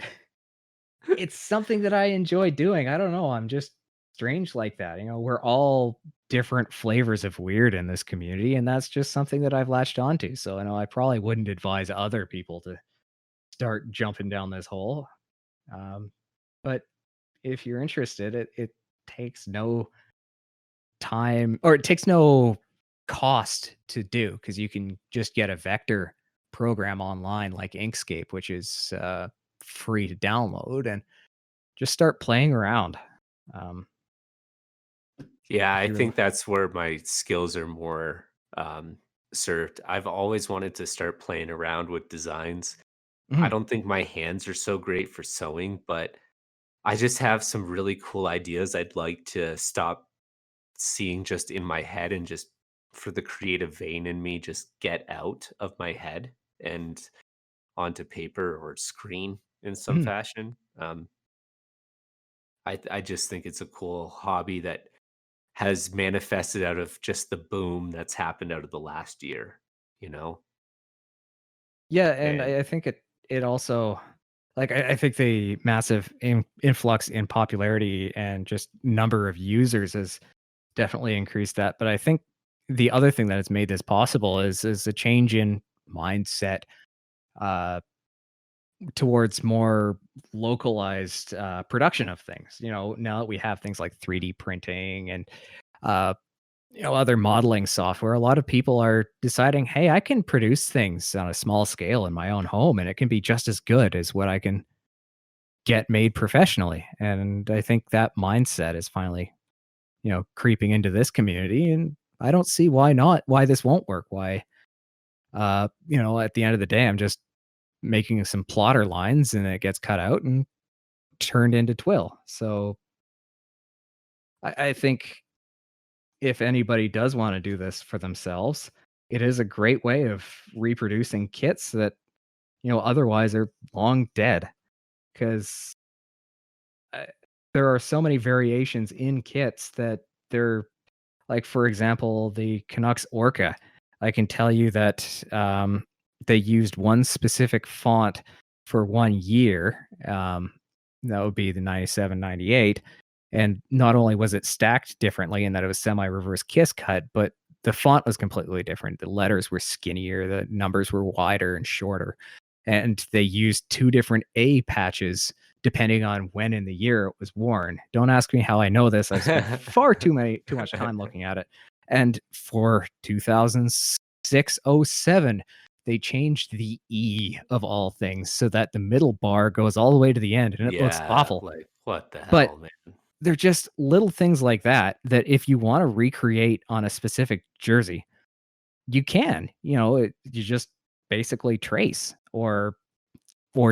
it's something that I enjoy doing. I don't know, I'm just strange like that, we're all different flavors of weird in this community, and that's just something that I've latched onto, so I know I probably wouldn't advise other people to start jumping down this hole, um, but if you're interested, it takes no time or it takes no cost to do because you can just get a vector program online like Inkscape, which is, free to download and just start playing around. Um, yeah, if I you're think that's where my skills are more um, served. I've always wanted to start playing around with designs. I Mhm, don't think my hands are so great for sewing, but I just have some really cool ideas I'd like to stop seeing just in my head and just for the creative vein in me just get out of my head and onto paper or screen in some mhm. fashion. I just think it's a cool hobby that has manifested out of just the boom that's happened out of the last year, you know? Yeah, and And I think it also like, I think the massive influx in popularity and just number of users has definitely increased that, but I think the other thing that has made this possible is a change in mindset, uh, towards more localized, production of things, now that we have things like 3D printing and, uh other modeling software, a lot of people are deciding, hey, I can produce things on a small scale in my own home and it can be just as good as what I can get made professionally. And I think that mindset is finally, creeping into this community. And I don't see why not, why this won't work. Why, at the end of the day, I'm just making some plotter lines and it gets cut out and turned into twill. So I think if anybody does wanna do this for themselves, it is a great way of reproducing kits that, otherwise are long dead. 'Cause, uh, there are so many variations in kits that they're like, for example, the Canucks Orca. I can tell you that, they used one specific font for 1 year, that would be the 97, 98, and not only was it stacked differently in that it was semi-reverse kiss cut, but the font was completely different. The letters were skinnier, the numbers were wider and shorter, and they used 2 different A patches depending on when in the year it was worn. Don't ask me how I know this. I've spent too much time looking at it. And for 2006 oh 07, they changed the E of all things so that the middle bar goes all the way to the end and it looks yeah, awful. like, what the But hell, man? they're just little things like that that if you want to recreate on a specific jersey, you can. You just basically trace or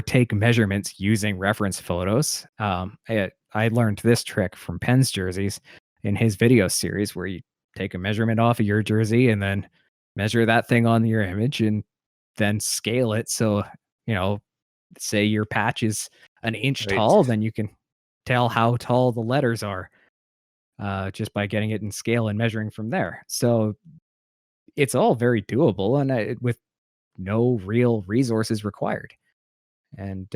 take measurements using reference photos. I learned this trick from Penn's jerseys in his video series where you take a measurement off of your jersey and then measure that thing on your image and then scale it. So, you know, say your patch is an inch Right. tall, then you can tell how tall the letters are just by getting it in scale and measuring from there. So it's all very doable and with no real resources required. And,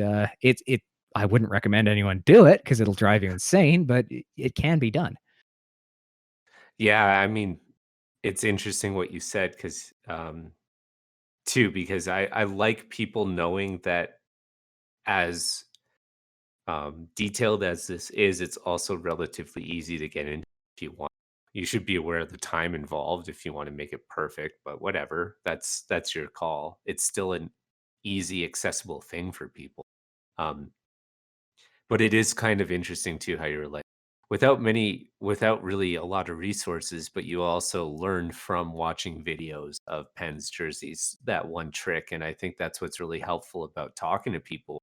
I wouldn't recommend anyone do it because 'cause it'll drive you insane, but it can be done. Yeah, I mean, it's interesting what you said because too, because I like people knowing that as detailed as this is, it's also relatively easy to get into if you want. You should be aware of the time involved if you want to make it perfect, but whatever. That's your call. It's still an easy, accessible thing for people. Um, but it is kind of interesting too how you're like without really a lot of resources, but you also learn from watching videos of Penn's jerseys, that one trick. And I think that's what's really helpful about talking to people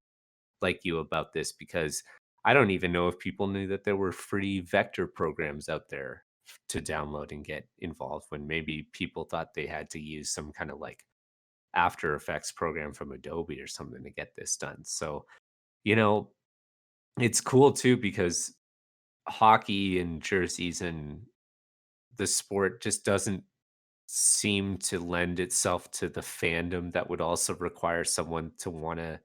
like you about this because I don't even know if people knew that there were free vector programs out there to download and get involved, when maybe people thought they had to use some kind of like After Effects program from Adobe or something to get this done. So, you know, it's cool too because hockey and jerseys and the sport just doesn't seem to lend itself to the fandom that would also require someone to want to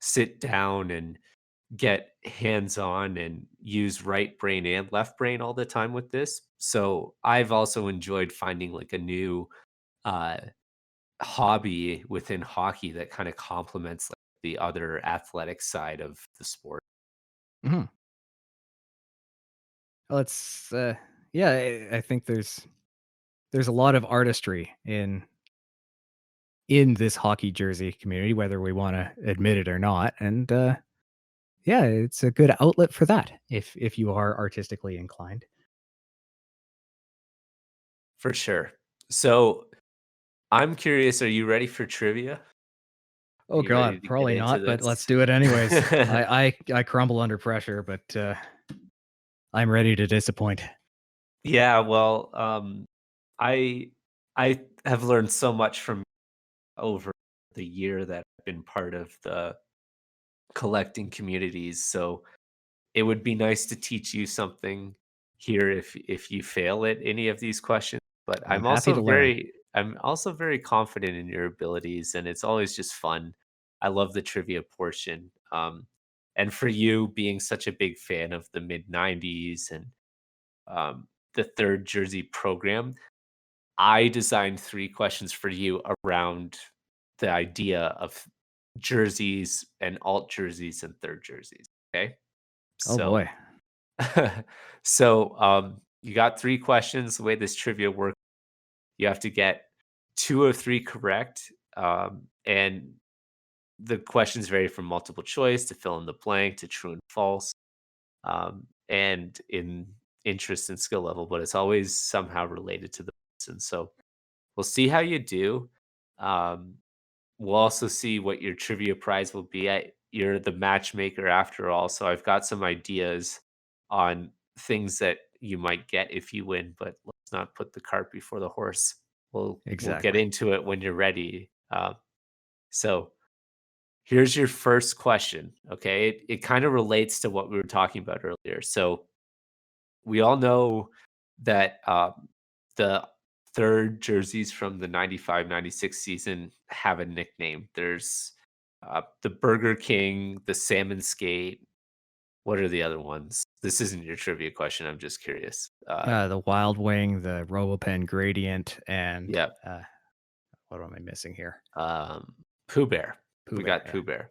sit down and get hands on and use right brain and left brain all the time with this. So I've also enjoyed finding like a new uh, hobby within hockey that kind of complements like the other athletic side of the sport. Mhm. Well, it's, yeah, I think there's a lot of artistry in this hockey jersey community, whether we wanna admit it or not, and, yeah, it's a good outlet for that if you are artistically inclined. For sure. So I'm curious, are you ready for trivia? Are Oh you ready god, to get probably into not, but let's this? do it anyways. I crumble under pressure, but, I'm ready to disappoint. Yeah, well, I I have learned so much from over the year that I've been part of the collecting communities. So it would be nice to teach you something here if you fail at any of these questions. But I'm happy to learn. I'm also very confident in your abilities, and it's always just fun. I love the trivia portion. And for you being such a big fan of the mid '90s and the third jersey program, I designed 3 questions for you around the idea of jerseys and alt jerseys and third jerseys, okay? Oh So boy. you got 3 questions. The way this trivia works, you have to get 2 of 3 correct, and the questions vary from multiple choice to fill in the blank to true and false, and in interest and skill level, but it's always somehow related to the person. So we'll see how you do. Um, we'll also see what your trivia prize will be. You're the matchmaker after all, so I've got some ideas on things that you might get if you win, but let's not put the cart before the horse. We'll get Exactly. into it when you're ready. So here's your first question. Okay, it kind of relates to what we were talking about earlier. So we all know that the third jerseys from the 95-96 season have a nickname. There's the Burger King, the Salmon Skate. What are the other ones? This isn't your trivia question. I'm just curious. The Wild Wing, the Robopen Gradient, and, Yeah, what am I missing here? Pooh Bear. Pooh We Bear, got yeah. Pooh Bear.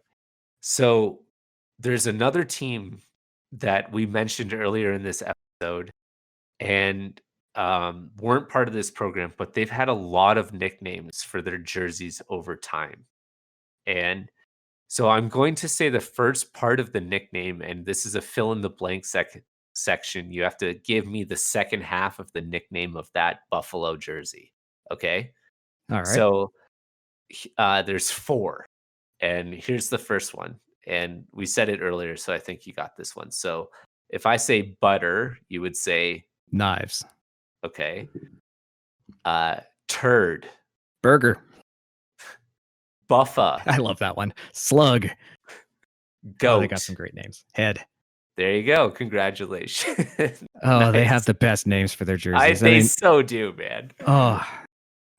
So there's another team that we mentioned earlier in this episode and weren't part of this program, but they've had a lot of nicknames for their jerseys over time. And so I'm going to say the first part of the nickname, and this is a fill in the blank section. You have to give me the second half of the nickname of that Buffalo jersey. Okay. Alright. So there's four, and here's the first one. And we said it earlier, so I think you got this one. So if I say butter, you would say, Knives. okay. Turd, Burger. buffa, I love that one. Slug. Oh, they got some goat. great names. Head. There you go. Congratulations. Oh, they have Nice. the best names for their jerseys. I They mean, so do, man. oh,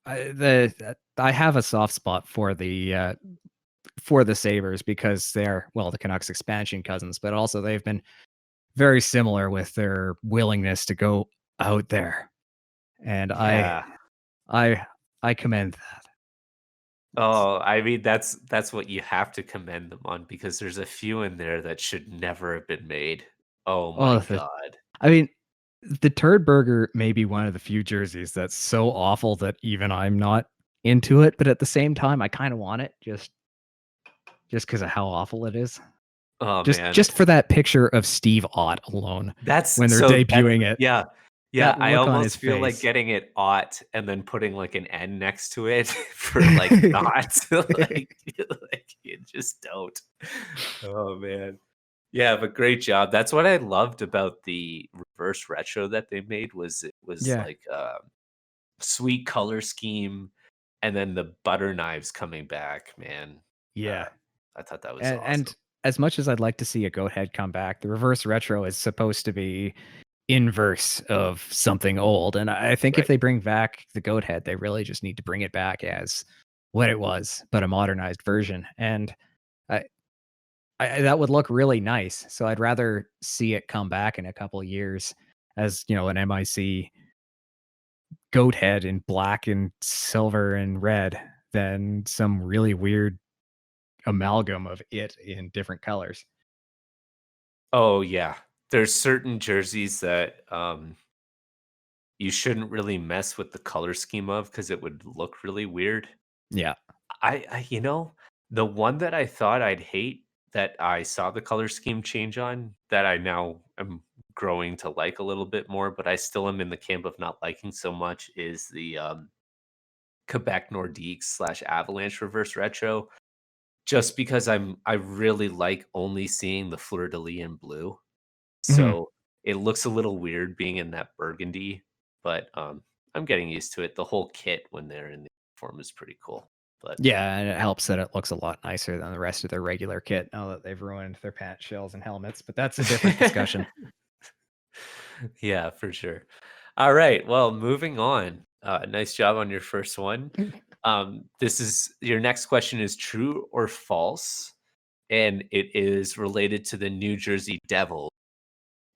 I have a soft spot for the Sabres because they're, well, the Canucks expansion cousins, but also they've been very similar with their willingness to go out there. And Yeah. I I commend that. It's Oh, I mean, that's what you have to commend them on because there's a few in there that should never have been made. Oh my oh, god. I mean, the turd burger may be one of the few jerseys that's so awful that even I'm not into it, but at the same time, I kinda want it just because of how awful it is. Oh man. Just for that picture of Steve Ott alone when they're That's debuting it. yeah. Yeah, That I look on his almost feel like face. getting it "ought" and then putting, like, an N next to it for, like, not, like, you just don't. Oh, man. Yeah, but great job. That's what I loved about the reverse retro that they made was it was Yeah. like, sweet color scheme, and then the butter knives coming back, man. Yeah. I thought that was And awesome. as much as I'd like to see a goat head come back, the reverse retro is supposed to be inverse of something old, and I think if Right. they bring back the goat head, they really just need to bring it back as what it was, but a modernized version, and I that would look really nice, so I'd rather see it come back in a couple of years as, an MIC goat head in black and silver and red than some really weird amalgam of it in different colors. Oh, yeah. There's certain jerseys that, you shouldn't really mess with the color scheme of because it would look really weird. Yeah. The one that I thought I'd hate that I saw the color scheme change on, that I now am growing to like a little bit more, but I still am in the camp of not liking so much is the, Quebec Nordiques/Avalanche reverse retro, just because I really like only seeing the fleur de lis in blue. Mhm. So, it looks a little weird being in that burgundy, but, I'm getting used to it. The whole kit when they're in the uniform is pretty cool, but Yeah, and it helps that it looks a lot nicer than the rest of their regular kit now that they've ruined their pant shells and helmets, but that's a different discussion. Yeah, for sure. Alright, well, moving on. Nice job on your first one. This is your next question is true or false, and it is related to the New Jersey Devil,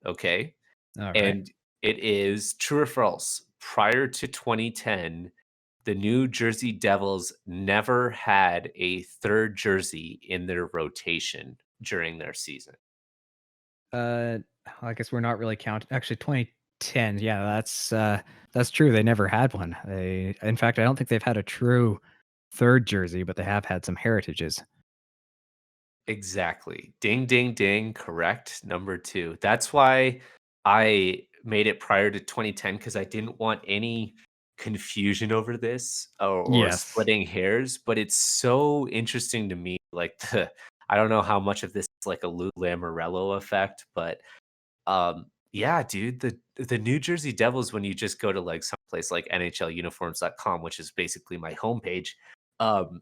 okay? Alright. And it is true or false, prior to 2010, the New Jersey Devils never had a 3rd jersey in their rotation during their season. Uh, I guess we're not really counting actually, 2010, yeah, that's true, they never had one. They in fact, I don't think they've had a true 3rd jersey, but they have had some heritages. Exactly. Ding, ding, ding. Correct. Number 2. That's why I made it prior to 2010 because I didn't want any confusion over this or Yes. splitting hairs. But it's so interesting to me. Like, I don't know how much of this is like a Lou Lamoriello effect, but yeah, dude, the New Jersey Devils, when you just go to like someplace like NHLuniforms.com, which is basically my homepage, um,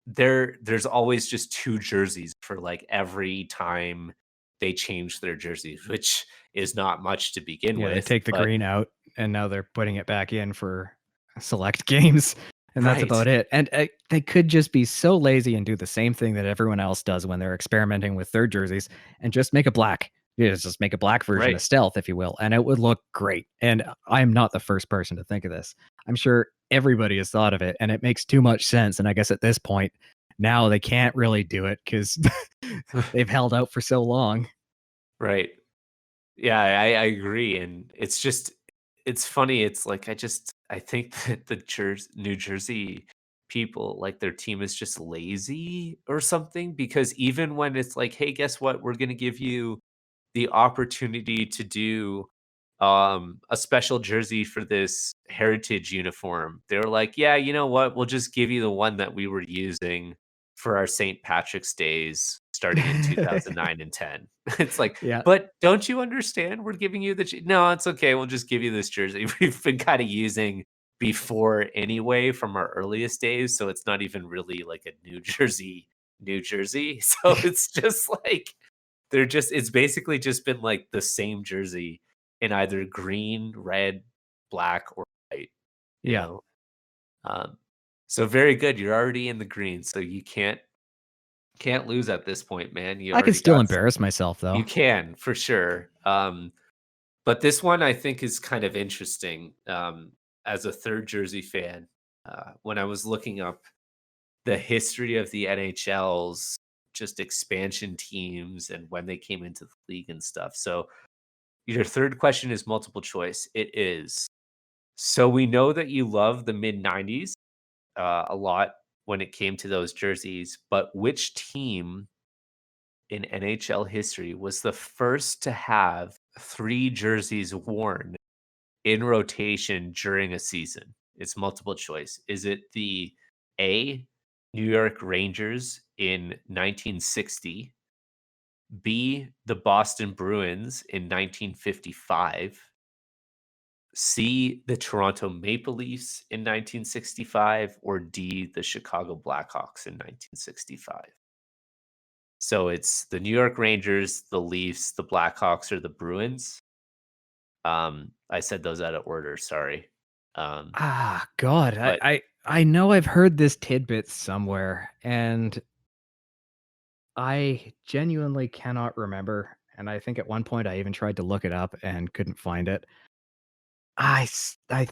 there's always just 2 jerseys for, like, every time they change their jerseys, which is not much to begin Yeah, they with, take the but green out, and now they're putting it back in for select games, and that's right, about it, and, they could just be so lazy and do the same thing that everyone else does when they're experimenting with their jerseys and just make a black. Yeah, just make a black version of right, Stealth, if you will, and it would look great, and I'm not the first person to think of this. I'm sure everybody has thought of it, and it makes too much sense, and I guess at this point, now they can't really do it because 'cause they've held out for so long. right. Yeah, I agree, and it's just it's funny, it's like I think that the New Jersey people, like, their team is just lazy or something because even when it's like, "Hey, guess what? We're gonna give you the opportunity to do a special jersey for this heritage uniform." They were like, "Yeah, you know what? We'll just give you the one that we were using for our St. Patrick's days starting in 2009 and 10." It's like, Yeah. "But don't you understand? We're giving you the no, it's okay. We'll just give you this jersey we've been kind of using before anyway from our earliest days, so it's not even really like a New Jersey, New Jersey." So it's just like it's basically just been like the same jersey in either green, red, black, or white, you Yeah. know? Um, so very good. You're already in the green, so you can't lose at this point, man. You I could already still got embarrass myself, though. you can for sure. But this one I think is kind of interesting. As a third jersey fan, when I was looking up the history of the NHL's just expansion teams and when they came into the league and stuff. So your third question is multiple choice. It is. So we know that you love the mid 90s a lot when it came to those jerseys, but which team in NHL history was the first to have 3 jerseys worn in rotation during a season? It's multiple choice. Is it the A, New York Rangers in 1960, B, the Boston Bruins in 1955, C, the Toronto Maple Leafs in 1965, or D, the Chicago Blackhawks in 1965. So it's the New York Rangers, the Leafs, the Blackhawks, or the Bruins. I said those out of order, sorry. Um, Ah, God, but I know I've heard this tidbit somewhere, and I genuinely cannot remember, and I think at one point I even tried to look it up and couldn't find it. I s I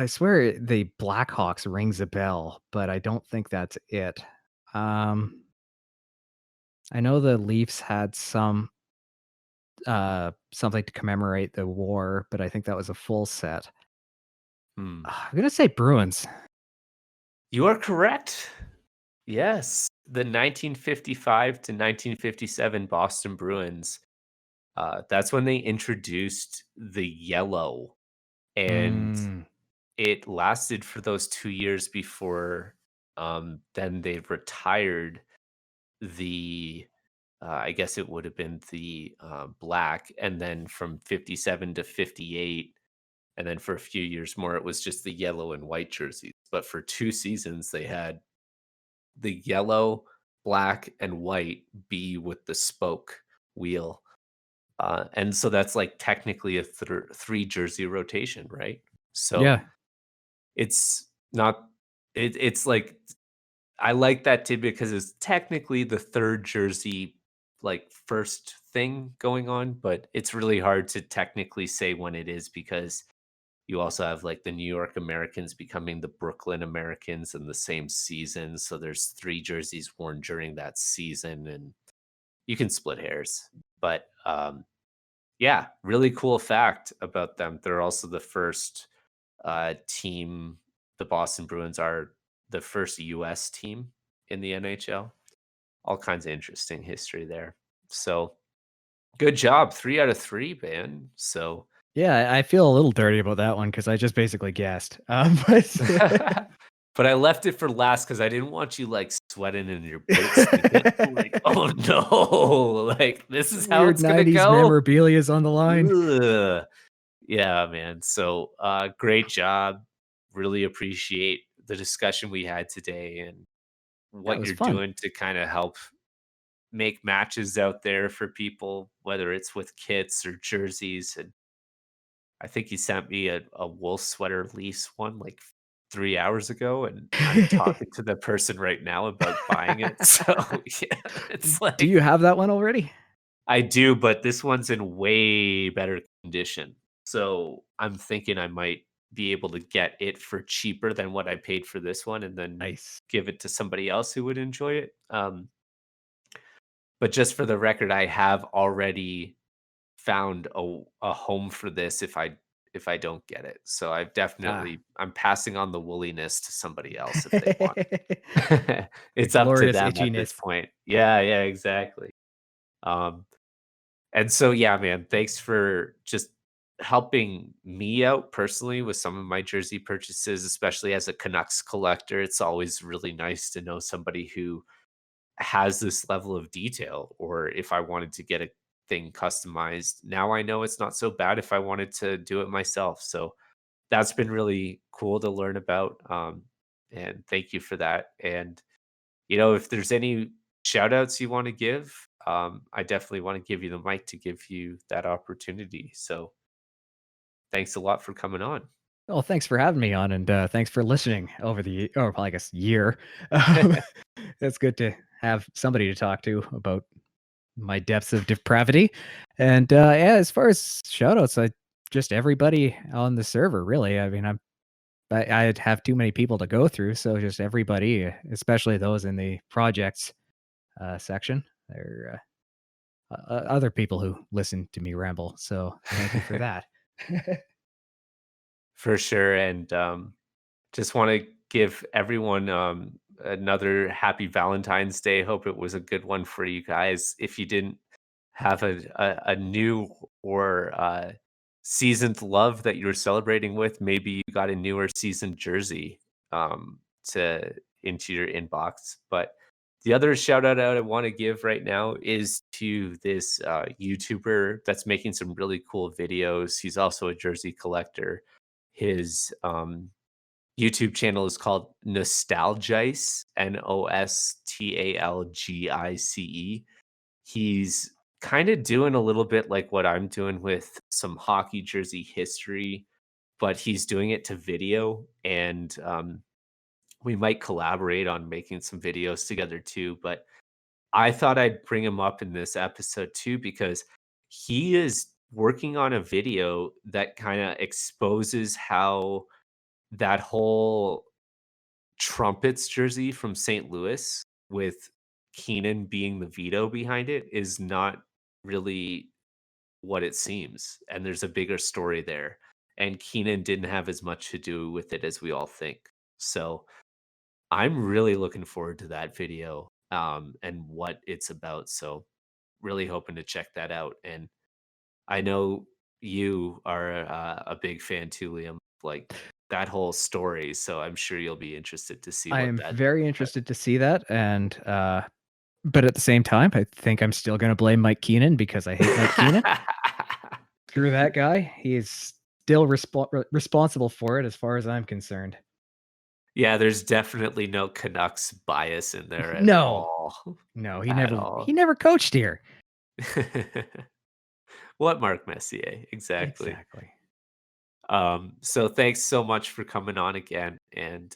swear the Blackhawks rings a bell, but I don't think that's it. Um, I know the Leafs had something to commemorate the war, but I think that was a full set. hmm, I'm gonna say Bruins. you are correct. Yes, the 1955 to 1957 Boston Bruins. That's when they introduced the yellow, and Mm, it lasted for those 2 years before. Then they retired the. I guess it would have been the black, and then from 57 to 58, and then for a few years more, it was just the yellow and white jerseys. But for 2 seasons, they had the yellow, black, and white be with the spoke wheel. And so that's like technically a three jersey rotation, right? So yeah, it's not, it's like, I like that tidbit because it's technically the third jersey, like first thing going on, but it's really hard to technically say when it is because you also have like the New York Americans becoming the Brooklyn Americans in the same season. So there's three jerseys worn during that season, and you can split hairs. But yeah, really cool fact about them. They're also the first team, the Boston Bruins are the first US team in the NHL. All kinds of interesting history there. So good job. 3 out of 3, man. So yeah, I feel a little dirty about that one because I just basically guessed, but but I left it for last because I didn't want you, like, sweating in your boots thinking, like, "Oh, no, like, this is how weird it's gonna '90s go?" memorabilia is on the line. Ugh. Yeah, man. So, great job. Really appreciate the discussion we had today and That what was you're fun. doing to kinda help make matches out there for people, whether it's with kits or jerseys, and I think he sent me a wool sweater lease one like 3 hours ago, and I'm talking to the person right now about buying it. So, yeah, it's Do you like have that one already? I do, but this one's in way better condition. So, I'm thinking I might be able to get it for cheaper than what I paid for this one and then Nice. give it to somebody else who would enjoy it. But just for the record, I have already found a home for this if I don't get it. So Ah. I'm passing on the woolliness to somebody else if they want it. The It's up to glorious them at this itchiness. point. Yeah, yeah, exactly. Um, and so yeah, man, thanks for just helping me out personally with some of my jersey purchases, especially as a Canucks collector. It's always really nice to know somebody who has this level of detail, or if I wanted to get a thing customized, now I know it's not so bad if I wanted to do it myself. So that's been really cool to learn about. And thank you for that. And, if there's any shout outs you want to give, I definitely want to give you the mic to give you that opportunity. So thanks a lot for coming on. Well, thanks for having me on, and, thanks for listening over well, I guess, year. Um, it's good to have somebody to talk to about my depths of depravity, and, yeah, as far as shoutouts, I just everybody on the server, really. I mean, I'd have too many people to go through, so just everybody, especially those in the projects, section. There other people who listen to me ramble, so thank you for that. For sure. And just want to give everyone another happy Valentine's Day. Hope it was a good one for you guys. If you didn't have a new or seasoned love that you were celebrating with, maybe you got a newer seasoned jersey to into your inbox. But The other shout out I want to give right now is to this YouTuber that's making some really cool videos. He's also a jersey collector. His YouTube channel is called Nostalgice, Nostalgice. He's kind of doing a little bit like what I'm doing with some hockey jersey history, but he's doing it to video. And we might collaborate on making some videos together too. But I thought I'd bring him up in this episode too because he is working on a video that kind of exposes how that whole Trumpets jersey from St. Louis with Keenan being the veto behind it is not really what it seems, and there's a bigger story there, and Keenan didn't have as much to do with it as we all think. So, I'm really looking forward to that video, and what it's about, so really hoping to check that out, and I know you are a big fan too, Liam, like, that whole story, so I'm sure you'll be interested to see I what am that very interested to see that, and, but at the same time, I think I'm still gonna blame Mike Keenan because I hate Mike Keenan. Screw that guy. He is still responsible for it as far as I'm concerned. Yeah, there's definitely no Canucks bias in there at No. all. No, At he all. never coached here. What Mark Messier, exactly. Exactly. So thanks so much for coming on again, and,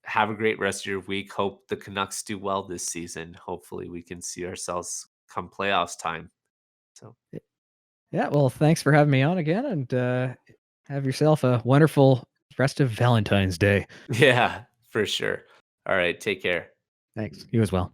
have a great rest of your week. Hope the Canucks do well this season. Hopefully, we can see ourselves come playoffs time. So, Yeah, well, thanks for having me on again, and, have yourself a wonderful rest of Valentine's Day. yeah, for sure. Alright, take care. Thanks. You as well.